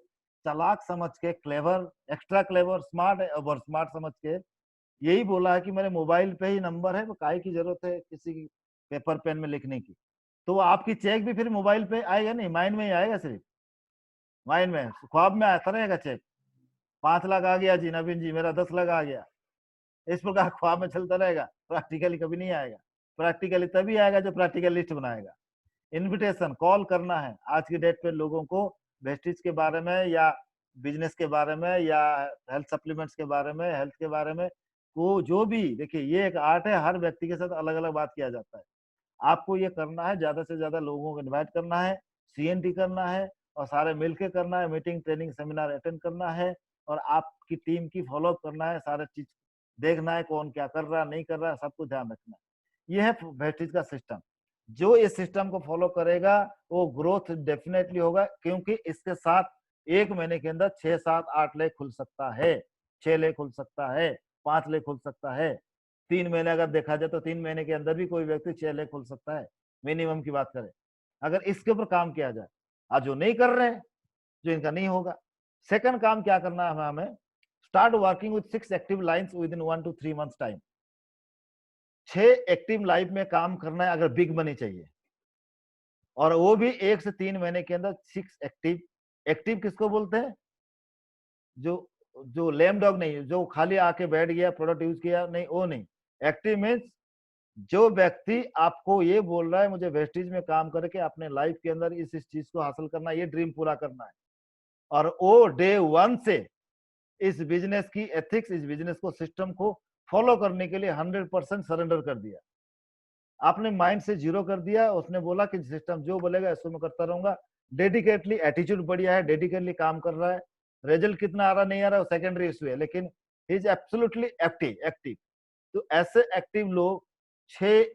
चालाक समझ के, clever, extra clever, smart over smart समझ के यही बोला है कि मेरे मोबाइल पे ही नंबर है, काय की जरूरत है किसी की पेपर पेन में लिखने की। तो आपकी चेक भी फिर मोबाइल पे आएगा नहीं, माइंड में ही आएगा, सिर्फ माइंड में, ख्वाब में आता रहेगा चेक, 5 लाख आ गया जी नवीन जी, मेरा 10 लाख आ गया, इस प्रकार ख्वाब में चलता रहेगा। प्रैक्टिकली कभी नहीं आएगा। प्रैक्टिकली तभी आएगा जो प्रैक्टिकल लिस्ट बनाएगा। इनविटेशन कॉल करना है आज की डेट पे लोगों को, वेस्टेज के बारे में या बिजनेस के बारे में या हेल्थ सप्लीमेंट्स के बारे में, हेल्थ के बारे में, वो जो भी, देखिए ये एक आर्ट है, हर व्यक्ति के साथ अलग अलग बात किया जाता है। आपको ये करना है, ज्यादा से ज्यादा लोगों को इन्वाइट करना है, CNT करना है और सारे मिलके करना है, मीटिंग, ट्रेनिंग, सेमिनार अटेंड करना है और आपकी टीम की फॉलोअप करना है, सारे चीज देखना है, कौन क्या कर रहा है नहीं कर रहा है, सबको ध्यान रखना है। ये है वेस्टेज का सिस्टम। जो इस सिस्टम को फॉलो करेगा वो ग्रोथ डेफिनेटली होगा, क्योंकि इसके साथ 1 महीने के अंदर 6, 7, 8 लेख खुल सकता है, 6 लेख खुल सकता है, 5 लेख खुल सकता है। 3 महीने अगर देखा जाए तो 3 महीने के अंदर भी कोई व्यक्ति 6 लेख खुल सकता है, मिनिमम की बात करें, अगर इसके ऊपर काम किया जाए। आज जो नहीं कर रहे हैं, जो इनका नहीं होगा। सेकंड काम क्या करना है हमें, start working with 6 active lines with in 1 to 3 months time. 6 active life में काम करना है अगर बिग मनी चाहिए, और वो भी 1 से 3 महीने के अंदर 6 एक्टिव। एक्टिव किसको बोलते हैं? जो जो लेम डॉग नहीं, जो खाली आके बैठ गया, प्रोडक्ट यूज किया नहीं, वो नहीं। एक्टिव मीन्स जो व्यक्ति आपको ये बोल रहा है मुझे वेस्टेज में काम करके अपने लाइफ के अंदर इस चीज को हासिल करना है, ये ड्रीम पूरा करना है, और वो डे 1 से इस बिजनेस की एथिक्स, इस बिजनेस को, सिस्टम को फॉलो करने के लिए 100% सरेंडर कर दिया। आपने माइंड से 0 कर दिया, उसने बोला कि सिस्टम जो बोलेगा इसको मैं करता रहूंगा। डेडिकेटली, एटीट्यूड बढ़िया है, डेडिकेटली काम कर रहा है। रिजल्ट कितना आ रहा नहीं आ रहा वो सेकेंडरी इशू है, लेकिन ही इज एब्सोल्युटली एक्टिव। तो ऐसे एक्टिव लोग 6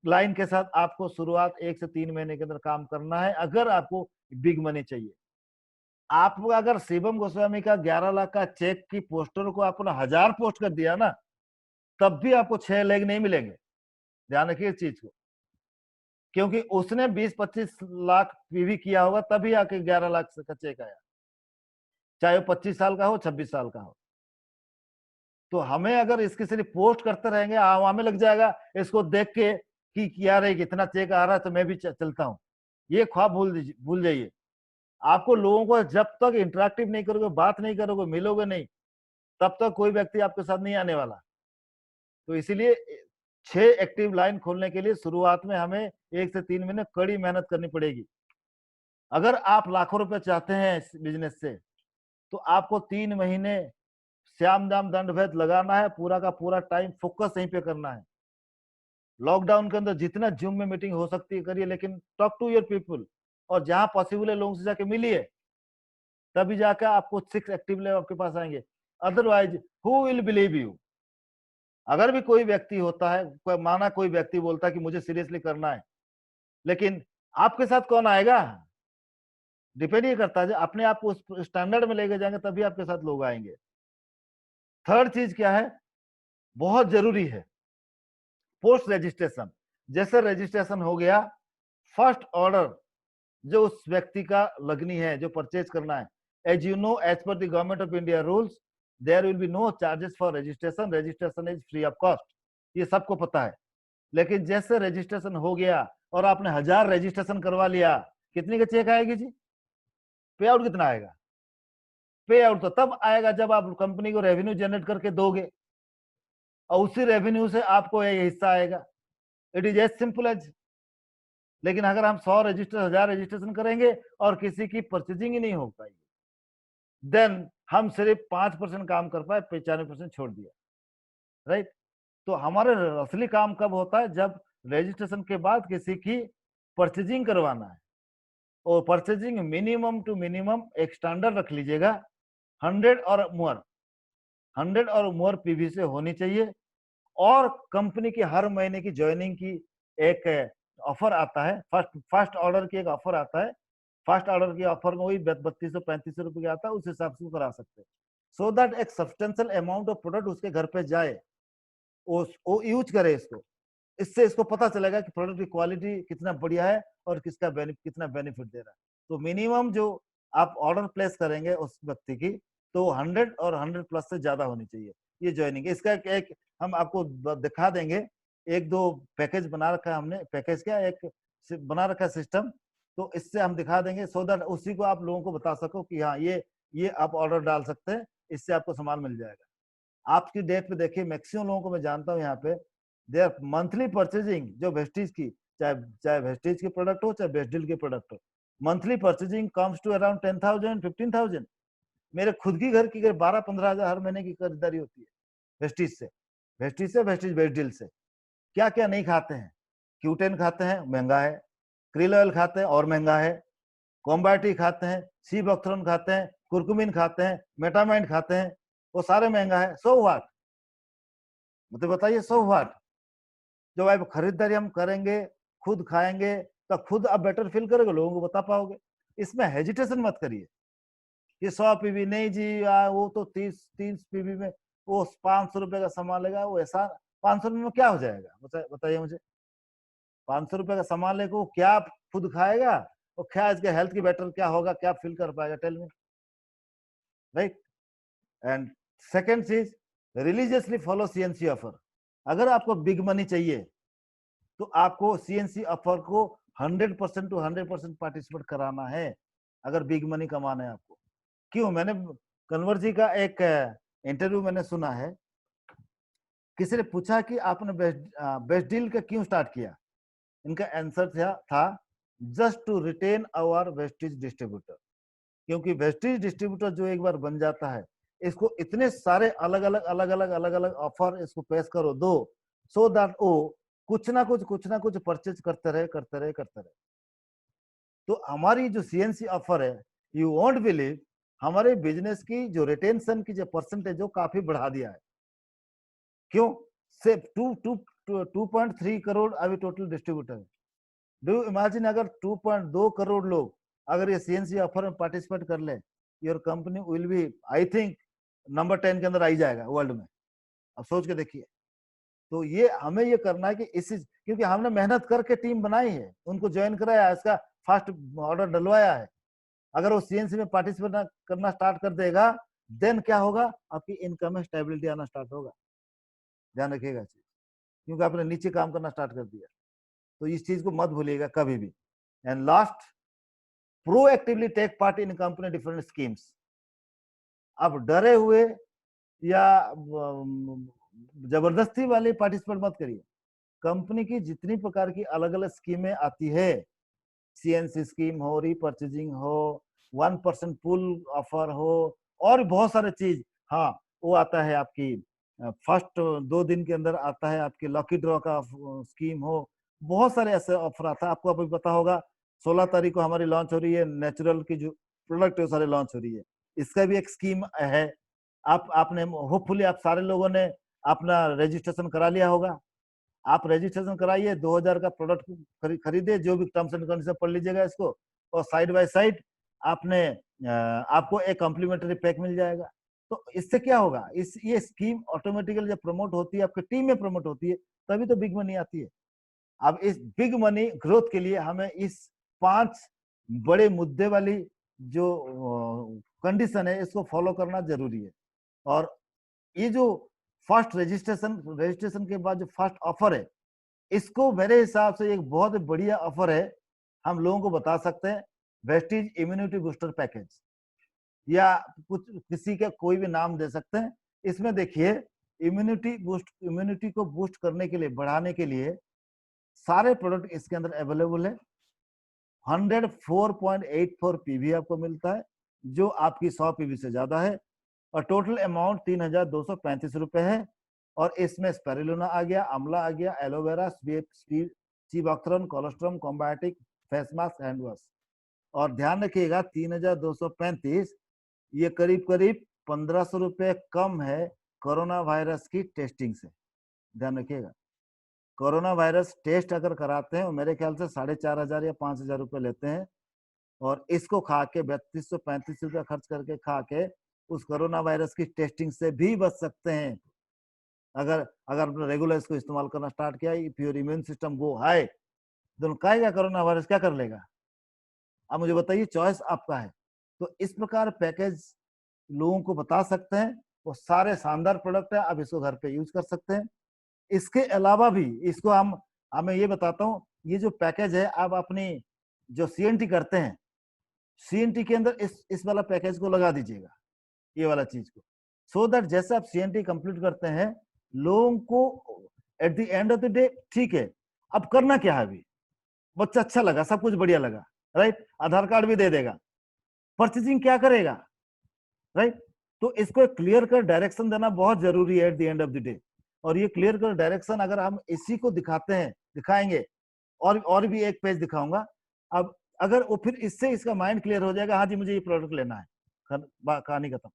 लाइन के साथ आपको शुरुआत 1 से 3 महीने के अंदर काम करना है अगर आपको बिग मनी चाहिए। आप अगर शिवम गोस्वामी का 11 लाख का चेक की पोस्टर को आपने 1000 पोस्ट कर दिया ना, तब भी आपको 6 लेग नहीं मिलेंगे। ध्यान रखिए इस चीज को, क्योंकि उसने 20-25 लाख पीवी किया होगा तभी आके 11 लाख का चेक आया, चाहे वो 25 साल का हो, 26 साल का हो। तो हमें अगर इसकी सिर्फ पोस्ट करते रहेंगे, हमें लग जाएगा इसको देख के कि यार इतना चेक आ रहा है तो मैं भी चलता हूँ, ये ख्वाब भूल जाइए। आपको लोगों को जब तक इंटरेक्टिव नहीं करोगे, बात नहीं करोगे, मिलोगे नहीं, तब तक कोई व्यक्ति आपके साथ नहीं आने वाला। तो इसीलिए 6 एक्टिव लाइन खोलने के लिए शुरुआत में हमें 1 से 3 महीने कड़ी मेहनत करनी पड़ेगी। अगर आप लाखों रुपए चाहते हैं इस बिजनेस से, तो आपको 3 महीने श्याम दाम दंड भेद लगाना है, पूरा का पूरा टाइम फोकस यहीं पे करना है। लॉकडाउन के अंदर जितना जूम में मीटिंग हो सकती है करिए, लेकिन टॉक टू योर पीपल, और जहां पॉसिबल है लोगों से जाके मिलिए, तभी जाकर आपको 6 एक्टिव लेवल आपके पास आएंगे। Otherwise who will believe you? अगर भी कोई व्यक्ति होता है, माना कोई व्यक्ति बोलता है कि मुझे सीरियसली करना है, लेकिन आपके साथ कौन आएगा, डिपेंड ये करता है। जब अपने आप को उस स्टैंडर्ड में लेके जाएंगे तभी आपके साथ लोग आएंगे। थर्ड चीज क्या है, बहुत जरूरी है, पोस्ट रजिस्ट्रेशन। जैसे रजिस्ट्रेशन हो गया, फर्स्ट ऑर्डर जो उस व्यक्ति का लगनी है, जो परचेज करना है, as you know, as per the government of India rules, there will be no charges for registration, registration is free of cost, ये सबको पता है। लेकिन जैसे रजिस्ट्रेशन हो गया और आपने 1000 रजिस्ट्रेशन करवा लिया, कितनी का चेक आएगी जी, पे आउट कितना आएगा? पे आउट तो तब आएगा जब आप कंपनी को रेवेन्यू जनरेट करके दोगे, और उसी रेवेन्यू से आपको ये हिस्सा आएगा। It is as simple as. लेकिन अगर हम 100 रजिस्टर 1000 रजिस्ट्रेशन करेंगे और किसी की परचेजिंग ही नहीं हो पाएगी, देन हम सिर्फ 5% काम कर पाए, 95% छोड़ दिया, राइट। तो हमारे असली काम कब होता है, जब रजिस्ट्रेशन के बाद किसी की परचेजिंग करवाना है। और परचेजिंग मिनिमम टू मिनिमम एक स्टैंडर्ड रख लीजिएगा, 100 और मोर, 100 और मोर पीवी से होनी चाहिए। और कंपनी की हर महीने की ज्वाइनिंग की एक ऑफर आता है, फर्स्ट ऑर्डर की एक ऑफर आता है। फर्स्ट ऑर्डर की ऑफर में वही 3200-3500 रुपए का आता है, उस हिसाब से करा सकते हैं, सो दैट एक सब्सटेंशियल अमाउंट ऑफ प्रोडक्ट उसके घर पे जाए, वो यूज करे इसको। इससे इसको पता चलेगा कि प्रोडक्ट की क्वालिटी कितना बढ़िया है और कितना बेनिफिट दे रहा है। तो मिनिमम जो आप ऑर्डर प्लेस करेंगे उस व्यक्ति की, तो 100 और 100 प्लस से ज्यादा होनी चाहिए ये ज्वाइनिंग। इसका एक हम आपको दिखा देंगे, एक दो पैकेज बना रखा है हमने, पैकेज क्या एक बना रखा है सिस्टम, तो इससे हम दिखा देंगे, सो दैट उसी को आप लोगों को बता सको कि हाँ ये आप ऑर्डर डाल सकते हैं, इससे आपको सामान मिल जाएगा। आपकी डेट पे देखिए, मैक्सिमम लोगों को मैं जानता हूँ यहाँ पे, देयर मंथली परचेजिंग जो वेस्टीज की, चाहे वेस्टीज के प्रोडक्ट हो चाहे वेस्टडील के प्रोडक्ट हो, monthly purchasing comes to around 10,000 15,000। मेरे खुद की घर की 12-15 हजार हर महीने की खरीदारी होती है वेस्टीज से, वेस्टीज वेस्टडील से। क्या क्या नहीं खाते हैं, क्यूटेन खाते हैं, महंगा है। क्रिल ऑयल खाते हैं और महंगा है। कॉम्बैटी खाते हैं, सी बॉक्थरॉन खाते हैं, कुरकुमिन खाते हैं, मेटामाइन खाते हैं, वो सारे महंगा है। सो व्हाट, मतलब बताइए, सो व्हाट। जब आप खरीदारी हम करेंगे, खुद खाएंगे, तो खुद आप बेटर फील करोगे, लोगों को बता पाओगे। इसमें हेजिटेशन मत करिए कि 100 पीवी नहीं जी, वो तो 30 पीवी में वो 500 रुपए का सामान लेगा, वो ऐसा 500 रुपए में क्या हो जाएगा, बताइए मुझे। 500 रुपए का सामान लेकर वो क्या खुद खाएगा, वो क्या इसके हेल्थ की बेटर क्या होगा, क्या फील कर पाएगा, tell me, right. And second चीज, रिलीजियसली फॉलो सीएनसी ऑफर। अगर आपको बिग मनी चाहिए तो आपको सीएनसी ऑफर को 100% टू 100% पार्टिसिपेट कराना है, अगर बिग मनी कमाना है आपको। क्यों, मैंने कन्वर जी का एक इंटरव्यू मैंने सुना है, किसी ने पूछा कि आपने बेस्ट डील का क्यों स्टार्ट किया। इनका आंसर था just to retain our Vestige distributor. क्योंकि वेस्टेज डिस्ट्रीब्यूटर जो एक बार बन जाता है, इसको इतने सारे अलग अलग ऑफर इसको पेश करो दो, सो दैट वो कुछ ना कुछ परचेज करते रहे। तो हमारी जो सीएनसी ऑफर है, यू वोंट बिलीव, हमारे बिजनेस की जो रिटेंशन की जो परसेंटेज जो काफी बढ़ा दिया है। क्यों, से 2.3 करोड़ अभी टोटल डिस्ट्रीब्यूटर है। डू इमेजिन, अगर 2.2 करोड़ लोग अगर ये सीएनसी ऑफर में पार्टिसिपेट कर ले, your company will be, I think, number 10 के अंदर आई जाएगा वर्ल्ड में। अब सोच के देखिए। तो ये हमें ये करना है कि क्योंकि हमने मेहनत करके टीम बनाई है, उनको ज्वाइन कराया, इसका फर्स्ट ऑर्डर डलवाया है। अगर वो सीएनसी में पार्टिसिपेट करना स्टार्ट कर देगा, देन क्या होगा, आपकी इनकम में स्टेबिलिटी आना स्टार्ट होगा। ध्यान रखिएगा चीज, क्योंकि आपने नीचे काम करना स्टार्ट कर दिया। तो इस चीज को मत भूलिएगा कभी भी। And last, proactively take part in company different schemes. आप डरे हुए या जबरदस्ती वाले पार्टिसिपेट मत करिए। कंपनी की जितनी प्रकार की अलग अलग स्कीमें आती है, सीएनसी स्कीम हो, रीपर्चेजिंग हो, 1% पुल ऑफर हो, और बहुत सारे चीज, हाँ वो आता है आपकी फर्स्ट 2 दिन के अंदर आता है आपकी लकी ड्रॉ का स्कीम हो, बहुत सारे ऐसे ऑफर आता है। आपको अभी पता होगा 16 तारीख को हमारी लॉन्च हो रही है, नेचुरल की जो प्रोडक्ट है सारे लॉन्च हो रही है, इसका भी एक स्कीम है। आपने होपफुली आप सारे लोगों ने अपना रजिस्ट्रेशन करा लिया होगा, आप रजिस्ट्रेशन कराइए, 2000 का प्रोडक्ट खरीदिए, जो भी टर्म्स एंड कंडीशन पढ़ लीजिएगा इसको, और साइड बाय साइड आपने आपको एक कॉम्प्लीमेंट्री पैक मिल जाएगा। तो इससे क्या होगा, ये स्कीम ऑटोमेटिकली जब प्रमोट होती है, आपकी टीम में प्रमोट होती है, तभी तो बिग मनी आती है। अब इस बिग मनी ग्रोथ के लिए हमें इस 5 बड़े मुद्दे वाली जो कंडीशन है इसको फॉलो करना जरूरी है। और ये जो फर्स्ट रजिस्ट्रेशन के बाद जो फर्स्ट ऑफर है, इसको मेरे हिसाब से एक बहुत बढ़िया ऑफर है, हम लोगों को बता सकते हैं, वेस्टीज इम्यूनिटी बूस्टर पैकेज, या कुछ किसी का कोई भी नाम दे सकते हैं। इसमें देखिए इम्यूनिटी को बूस्ट करने के लिए, बढ़ाने के लिए सारे प्रोडक्ट इसके अंदर अवेलेबल है। 104.84 पीवी आपको मिलता है, जो आपकी 100 पीवी से ज्यादा है, और टोटल अमाउंट 3235 रुपए है। और इसमें स्पेरुलिना आ गया, आंवला आ गया, aloe vera, sea buckthorn, colostrum, combiotic, face mask, hand wash. और ध्यान रखिएगा 3235 ये करीब करीब 1500 रुपए कम है कोरोना वायरस की टेस्टिंग से। ध्यान रखिएगा, कोरोना वायरस टेस्ट अगर कराते हैं मेरे ख्याल से 4500 या 5000 रुपए लेते हैं, और इसको खा के 3235 रुपया खर्च करके खा के उस कोरोना वायरस की टेस्टिंग से भी बच सकते हैं। अगर रेगुलर इसको इस्तेमाल करना स्टार्ट किया, if your immune system go high, तो क्या कोरोना वायरस क्या कर लेगा, अब मुझे बताइए, चॉइस आपका है। तो इस प्रकार पैकेज लोगों को बता सकते हैं, वो सारे शानदार प्रोडक्ट है, आप इसको घर पे यूज कर सकते हैं। इसके अलावा भी इसको हमें ये बताता हूँ, ये जो पैकेज है आप अपनी जो सीएनटी करते हैं, सीएनटी के अंदर इस वाला पैकेज को लगा दीजिएगा, ये वाला चीज को, सो दैट जैसे आप सीएनटी कंप्लीट करते हैं, लोगों को at the end of the day, ठीक है अब करना क्या है, अभी बच्चा अच्छा लगा, सब कुछ बढ़िया लगा, राइट, आधार कार्ड भी दे देगा, परचेजिंग क्या करेगा, राइट। तो इसको एक क्लियर कर डायरेक्शन देना बहुत जरूरी है at the end of the day. और ये क्लियर कर डायरेक्शन अगर हम इसी को दिखाएंगे, और भी एक पेज दिखाऊंगा। अब अगर वो फिर इससे इसका माइंड क्लियर हो जाएगा, हाँ जी मुझे ये प्रोडक्ट लेना है, कहानी खत्म।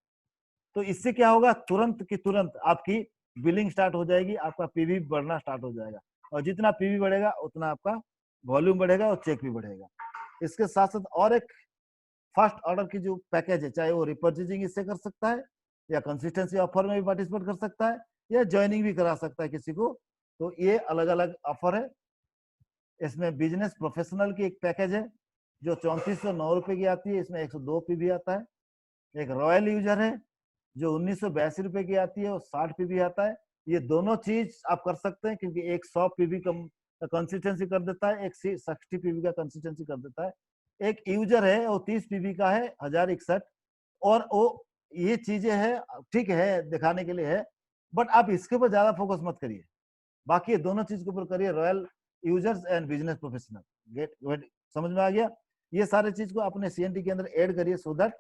तो इससे क्या होगा, तुरंत की तुरंत आपकी बिलिंग स्टार्ट हो जाएगी, आपका पीवी बढ़ना स्टार्ट हो जाएगा, और जितना पीवी बढ़ेगा उतना आपका वॉल्यूम बढ़ेगा और चेक भी बढ़ेगा। इसके साथ साथ और एक फर्स्ट ऑर्डर की जो पैकेज है, चाहे वो रिपर्चेजिंग इससे कर सकता है, या कंसिस्टेंसी ऑफर में भी पार्टिसिपेट कर सकता है, या ज्वाइनिंग भी करा सकता है किसी को। तो ये अलग अलग ऑफर है। इसमें बिजनेस प्रोफेशनल की एक पैकेज है जो 3409 रुपए की आती है, इसमें 102 पीवी आता है। एक रॉयल यूजर है जो 1982 रुपए की आती है और 60 पीवी आता है। ये दोनों चीज आप कर सकते हैं, क्योंकि एक 100 पीवी का कंसिस्टेंसी कर देता है, एक 60 पीवी का कंसिस्टेंसी कर देता है। एक यूजर है वो 30 पीवी का है, 1061, और वो ये चीजें है, ठीक है दिखाने के लिए है, बट आप इसके ऊपर ज्यादा फोकस मत करिए, बाकी ये दोनों चीज के ऊपर करिए, royal users and business professional. Get समझ में आ गया? ये सारे चीज को अपने सीएनटी के अंदर ऐड करिए, सो दैट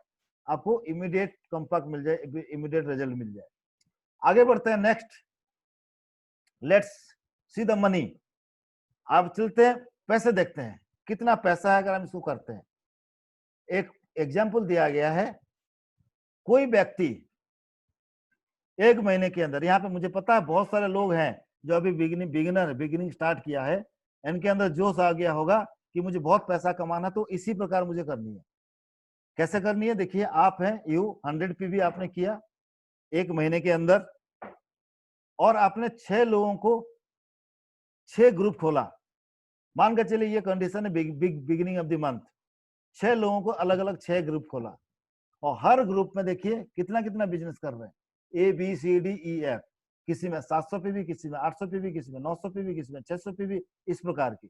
आपको इमीडिएट कंपैक्ट मिल जाए, इमीडिएट रिजल्ट मिल जाए। आगे बढ़ते हैं, next let's see the money. आप चलते हैं, पैसे देखते हैं, कितना पैसा है अगर हम इसको करते हैं। एक एग्जाम्पल दिया गया है, कोई व्यक्ति 1 महीने के अंदर, यहाँ पे मुझे पता है बहुत सारे लोग हैं जो अभी बिगिनिंग स्टार्ट किया है, इनके अंदर जोश आ गया होगा कि मुझे बहुत पैसा कमाना, तो इसी प्रकार मुझे करनी है। कैसे करनी है, देखिए आप हैं 100 पीवी आपने किया 1 महीने के अंदर, और आपने 6 लोगों को 6 ग्रुप खोला। मान के चलिए ये कंडीशन है बिगिनिंग ऑफ द मंथ, 6 लोगों को अलग अलग 6 ग्रुप खोला, और हर ग्रुप में देखिए कितना कितना बिजनेस कर रहे हैं, ABCDEF, किसी में 700 पीवी, किसी में 800 पीवी, किसी में 900 पीवी, किसी में 600 पीवी, इस प्रकार की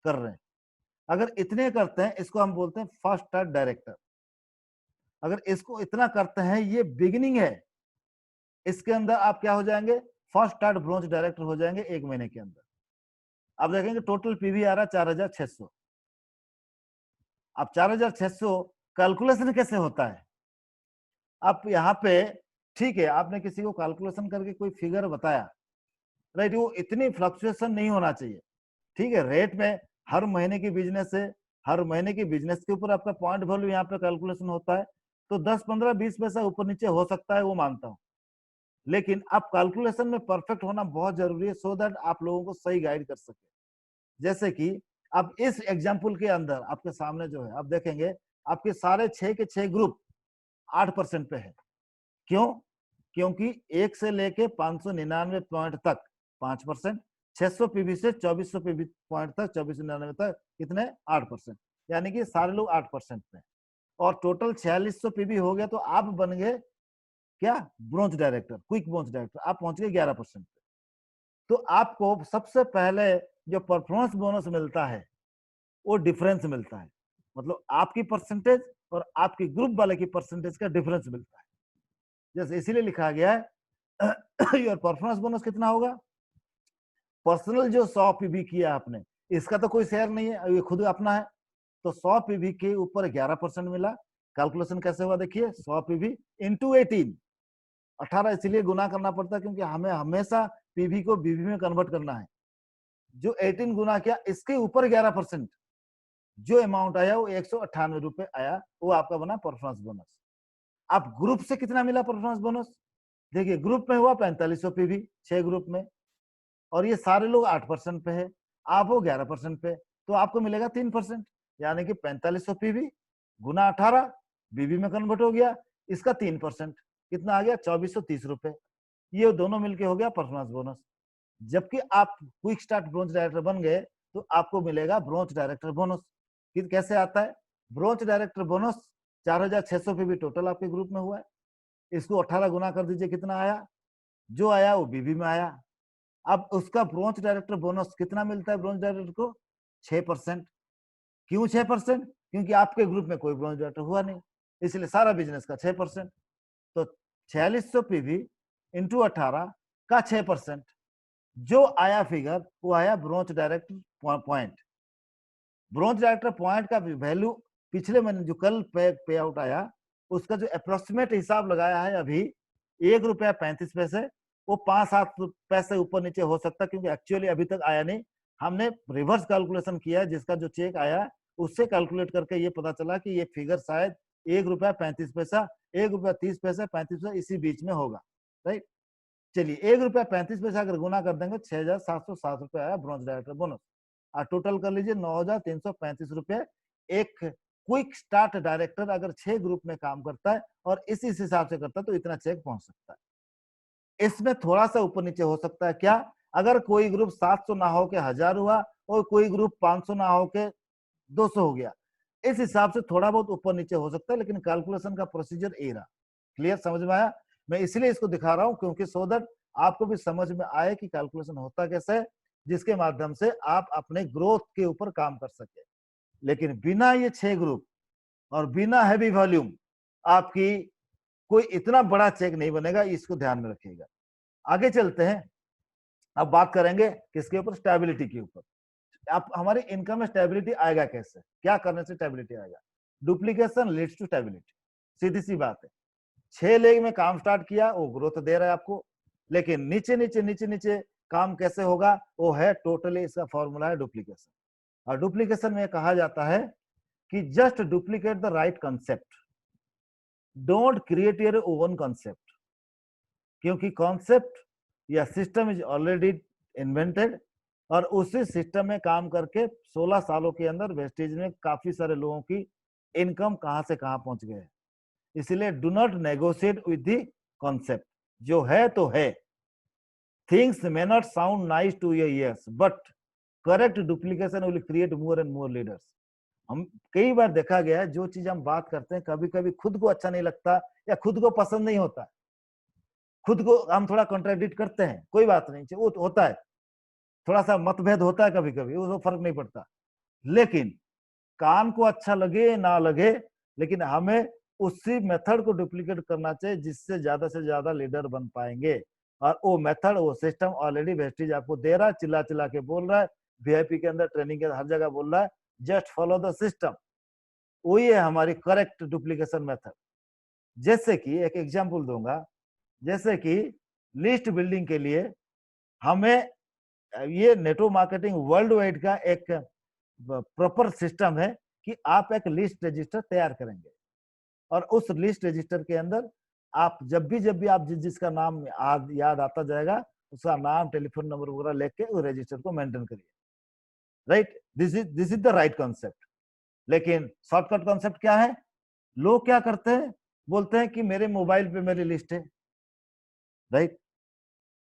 कर रहे हैं। अगर इतने करते हैं, इसको हम बोलते हैं फर्स्ट स्टार्ट डायरेक्टर। अगर इसको इतना करते हैं, ये बिगिनिंग है, इसके अंदर आप क्या हो जाएंगे, फर्स्ट स्टार्ट ब्रोंज डायरेक्टर हो जाएंगे 1 महीने के अंदर। आप देखेंगे टोटल पीवी आ रहा है 4600। अब 4600 कैलकुलेशन कैसे होता है, आप यहाँ पे, ठीक है आपने किसी को कैलकुलेशन करके कोई फिगर बताया, राइट, वो इतनी फ्लक्चुएशन नहीं होना चाहिए, ठीक है। रेट में हर महीने की बिजनेस है, हर महीने की बिजनेस के ऊपर आपका पॉइंट वैल्यू यहाँ पे कैलकुलेशन होता है, तो 10, 15, 20 पैसा ऊपर नीचे हो सकता है, वो मानता हूँ, लेकिन अब कैलकुलेशन में परफेक्ट होना बहुत जरूरी है, सो दैट आप लोगों को सही गाइड कर सके। जैसे कि अब इस एग्जाम्पल के अंदर आपके सामने जो है, आप देखेंगे आपके सारे 6 के 6 ग्रुप 8% पे है। क्यों? क्योंकि 1 से लेके 599 पॉइंट तक 5%, 600 पीवी से 2400 पीवी पॉइंट तक 2499 तक कितने 8%, यानी कि सारे लोग 8% पे। और टोटल 4600 पीवी हो गया तो आप बन गए क्या, bronze director, quick bronze director, आप पहुंच गए 11% पे। तो आपको सबसे पहले जो परफॉर्मेंस बोनस मिलता है वो डिफरेंस मिलता है, मतलब आपकी परसेंटेज और आपकी ग्रुप वाले की परसेंटेज का डिफरेंस मिलता है। जैसे इसीलिए लिखा गया है योर परफॉर्मेंस बोनस कितना होगा, पर्सनल जो 100 पीवी किया आपने, इसका तो कोई शेयर नहीं है, ये खुद अपना है, तो 100 पीवी के ऊपर 11% मिला। कैलकुलेशन कैसे हुआ देखिए, 100 पीवी इंटू 18, 18 इसलिए गुना करना पड़ता है क्योंकि हमें हमेशा पीवी को बीवी में कन्वर्ट करना है। जो 18 गुना किया इसके ऊपर 11%, जो अमाउंट आया वो 198 रुपए आया, वो आपका बना परफॉर्मेंस बोनस। अब ग्रुप से कितना मिला परफॉर्मेंस बोनस, देखिए ग्रुप में हुआ 4500 पीवी 6 ग्रुप में, और ये सारे लोग 8% पे है, आप हो 11% पे, तो आपको मिलेगा 3%, यानी कि 4500 पीवी गुना 18 बीवी में कन्वर्ट हो गया, इसका 3% कितना आ गया 2430 रुपए। ये दोनों मिलके हो गया परफॉर्मेंस बोनस। जबकि आप क्विक स्टार्ट ब्रोंज डायरेक्टर बन गए तो आपको मिलेगा ब्रोंज डायरेक्टर बोनस। कैसे आता है ब्रोंज डायरेक्टर बोनस, 4600 पे भी टोटल आपके ग्रुप में हुआ है, इसको 18 गुना कर दीजिए, कितना आया, जो आया वो बीबी में आया। अब उसका ब्रोंज डायरेक्टर बोनस कितना मिलता है ब्रोंज डायरेक्टर को, 6%। क्यों 6%? क्योंकि आपके ग्रुप में कोई ब्रोंज डायरेक्टर हुआ नहीं, इसलिए सारा बिजनेस का 6%। तो 4600 पीवी इंटू 18 का 6%, जो आया फिगर वो आया bronze director point. Bronze director point का वैल्यू पिछले महीने जो कल पे आउट आया, उसका जो अप्रोक्सीमेट हिसाब लगाया है अभी ₹1.35, वो 5-7 पैसे ऊपर नीचे हो सकता है, क्योंकि एक्चुअली अभी तक आया नहीं। हमने रिवर्स कैलकुलेशन किया है, जिसका जो चेक आया उससे कैलकुलेट करके ये पता चला कि ये फिगर शायद ₹1.35, ₹1.30, 35 इसी बीच में होगा, राइट। चलिए ₹1.35 अगर गुना कर देंगे 6,707 रुपए आया ब्रोंज डायरेक्टर बोनस, और टोटल कर लीजिए 9,335 रुपए। एक क्विक स्टार्ट डायरेक्टर अगर 6 ग्रुप में काम करता है और इस हिसाब से करता है तो इतना चेक पहुंच सकता है। इसमें थोड़ा सा ऊपर नीचे हो सकता है, क्या, अगर कोई ग्रुप 700 ना हो के 1000 हुआ और कोई ग्रुप 500 ना हो के 200 हो गया, इस हिसाब से थोड़ा बहुत ऊपर नीचे हो सकता है, लेकिन कैलकुलेशन का प्रोसीजर ये रहा। क्लियर, समझ में आया? मैं इसलिए इसको दिखा रहा हूं क्योंकि सो दैट आपको भी समझ में आए कि कैलकुलेशन होता कैसे है, जिसके माध्यम से आप अपने ग्रोथ के ऊपर काम कर सके। लेकिन बिना ये 6 ग्रुप और बिना हैवी वॉल्यूम आपकी कोई इतना बड़ा चेक नहीं बनेगा, इसको ध्यान में रखिएगा। आगे चलते हैं, अब बात करेंगे किसके ऊपर, स्टेबिलिटी के ऊपर। आप हमारी इनकम में स्टेबिलिटी आएगा कैसे, क्या करने से स्टेबिलिटी आएगा? डुप्लीकेशन लीड्स टू स्टेबिलिटी, सीधी सी बात है। 6 लेग में काम स्टार्ट किया, वो ग्रोथ दे रहा है आपको, लेकिन नीचे नीचे नीचे नीचे काम कैसे होगा, वो है टोटली, इसका फॉर्मूला है डुप्लीकेशन। और डुप्लीकेशन में कहा जाता है कि just duplicate the right concept, don't create your own concept, क्योंकि कॉन्सेप्ट या सिस्टम इज ऑलरेडी इन्वेंटेड, और उसी सिस्टम में काम करके 16 सालों के अंदर वेस्टेज में काफी सारे लोगों की इनकम कहां से कहां पहुंच गए। इसलिए do not negotiate with the concept, जो है तो है। Things may not sound nice to your ears, but correct duplication will create more and more leaders. हम कई बार देखा गया है, जो चीज हम बात करते हैं कभी कभी खुद को अच्छा नहीं लगता या खुद को पसंद नहीं होता, खुद को हम थोड़ा कॉन्ट्राडिक्ट करते हैं, कोई बात नहीं, वो तो होता है, थोड़ा सा मतभेद होता है कभी कभी, वो फर्क नहीं पड़ता। लेकिन कान को अच्छा लगे ना लगे, लेकिन हमें उसी मेथड को डुप्लीकेट करना चाहिए जिससे ज्यादा से ज्यादा लीडर बन पाएंगे। और वो मेथड, वो सिस्टम ऑलरेडी वेस्टेज आपको दे रहा है, चिल्ला चिल्ला के बोल रहा है, वीआईपी के अंदर, ट्रेनिंग के हर जगह बोल रहा है, जस्ट फॉलो द सिस्टम। वही है हमारी करेक्ट डुप्लीकेशन मेथड। जैसे कि एक एग्जांपल दूंगा, जैसे कि लिस्ट बिल्डिंग के लिए हमें, ये नेटवर्क मार्केटिंग वर्ल्ड वाइड का एक प्रॉपर सिस्टम है कि आप एक लिस्ट रजिस्टर तैयार करेंगे, और उस लिस्ट रजिस्टर के अंदर आप जब भी आप जिसका नाम याद आता जाएगा उसका नाम, टेलीफोन नंबर वगैरह लेके वो रजिस्टर को मेंटेन करिए, right. This is the right concept. लेकिन शॉर्टकट कॉन्सेप्ट क्या है? लोग क्या करते हैं, बोलते हैं कि मेरे मोबाइल पे मेरी लिस्ट है, राइट।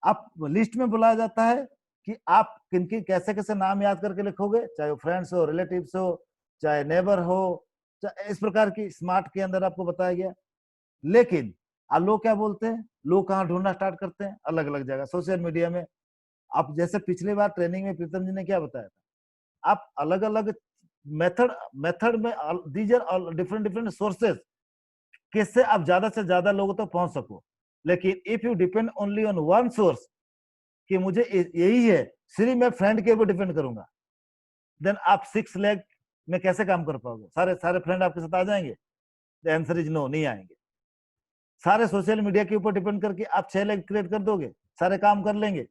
आप लिस्ट में बुलाया जाता है कि आप किनकी कैसे कैसे नाम याद करके लिखोगे, चाहे वो फ्रेंड्स हो, रिलेटिव्स हो, चाहे नेबर हो, चाहे इस प्रकार की स्मार्ट के अंदर आपको बताया गया। लेकिन लोग क्या बोलते हैं, लोग कहाँ ढूंढना स्टार्ट करते हैं, अलग अलग जगह, सोशल मीडिया में। आप जैसे पिछली बार ट्रेनिंग में प्रीतम जी ने क्या बताया था, आप अलग अलग मेथड में दीज आर डिफरेंट सोर्सेस, किससे आप ज्यादा से ज्यादा लोगों तक पहुंच सको। लेकिन if you depend only on one source कि मुझे यही है, सिर्फ मैं फ्रेंड के ऊपर डिपेंड करूंगा, देन आप 6 लाख में कैसे काम कर पाओगे? सारे फ्रेंड आपके साथ आ जाएंगे? द आंसर इज नो, नहीं आएंगे। सारे सोशल मीडिया के ऊपर डिपेंड करके आप 6 लाख क्रिएट कर दोगे, सारे काम कर लेंगे,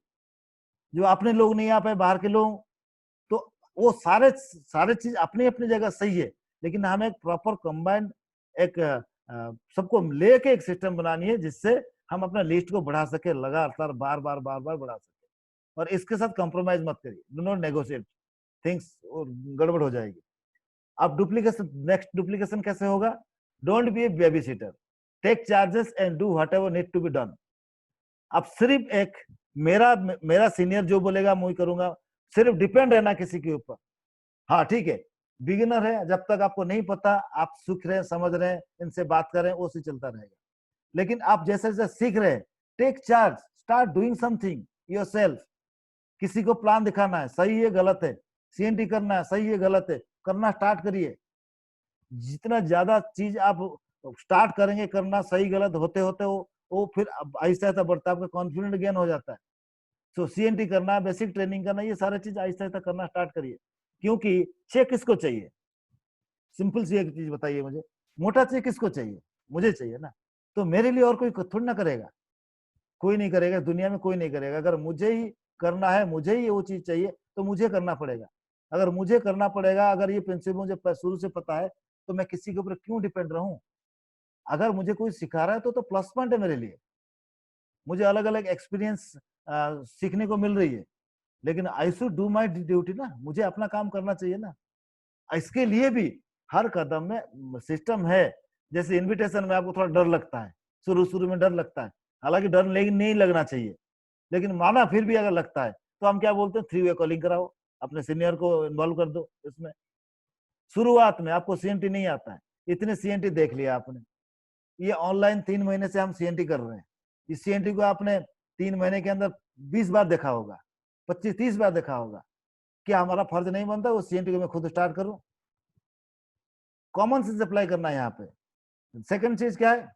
जो अपने लोग नहीं आ पाए, बाहर के लोग, तो वो सारे चीज अपनी अपनी जगह सही है। लेकिन हमें एक प्रॉपर कंबाइंड एक सबको लेके एक सिस्टम बनानी है जिससे हम अपना लिस्ट को बढ़ा सके, लगातार बार बार बढ़ा सके। और इसके साथ कॉम्प्रोमाइज मत करिए, डू नॉट नेगोशिएट थिंग्स, गड़बड़ हो जाएगी। अब डुप्लीकेशन, नेक्स्ट डुप्लीकेशन कैसे होगा? Don't be a baby sitter, take charges and do whatever need to be done. अब सिर्फ एक मेरा सीनियर जो बोलेगा मैं करूंगा, सिर्फ डिपेंड रहना किसी के ऊपर। हाँ ठीक है, बिगिनर है, जब तक आपको नहीं पता, आप सीख रहे हैं, समझ रहे हैं, इनसे बात कर रहे हैं, वो से चलता रहेगा। लेकिन आप जैसे जैसे सीख रहे हैं, take charge, start doing something yourself. किसी को प्लान दिखाना है, सही है गलत है, सीएनटी करना है, सही है गलत है, करना स्टार्ट करिए। जितना ज्यादा चीज आप स्टार्ट करेंगे करना, सही गलत होते होते वो फिर आहिस्ता आहिस्ता बढ़ता है, आपका कॉन्फिडेंट गेन हो जाता है। तो सीएनटी करना, बेसिक ट्रेनिंग करना, ये सारे चीज आहिस्ता आहिस्ता करना स्टार्ट करिए। क्योंकि चेक किसको चाहिए? सिंपल सी एक चीज बताइए मुझे, मोटा चेक किसको चाहिए? मुझे चाहिए ना। तो मेरे लिए और कोई थोड़ी ना करेगा, कोई नहीं करेगा, दुनिया में कोई नहीं करेगा। अगर मुझे ही करना है, मुझे ही वो चीज चाहिए, तो मुझे करना पड़ेगा। अगर मुझे करना पड़ेगा, अगर ये प्रिंसिपल मुझे शुरू से पता है, तो मैं किसी के ऊपर क्यों डिपेंड रहूं? अगर मुझे कोई सिखा रहा है तो प्लस पॉइंट है मेरे लिए, मुझे अलग अलग एक्सपीरियंस सीखने को मिल रही है। लेकिन I should do my duty ना, मुझे अपना काम करना चाहिए ना। इसके लिए भी हर कदम में सिस्टम है। जैसे इनविटेशन में आपको थोड़ा डर लगता है, शुरू में डर लगता है, हालांकि डर नहीं लगना चाहिए, लेकिन माना फिर भी अगर लगता है तो हम क्या बोलते हैं, 3 वे कॉलिंग कराओ, अपने सीनियर को इन्वॉल्व कर दो इसमें। शुरुआत में आपको सीएनटी नहीं आता है, इतने सीएनटी देख लिया आपने, ये ऑनलाइन 3 महीने से हम सीएनटी कर रहे हैं। इस सीएनटी को आपने 3 महीने के अंदर 20 बार देखा होगा, 25-30 बार देखा होगा। क्या हमारा फर्ज नहीं बनता वो सीएनटी को मैं खुद स्टार्ट करूं? कॉमन सेंस अप्लाई करना है यहाँ पे। सेकंड चीज क्या है?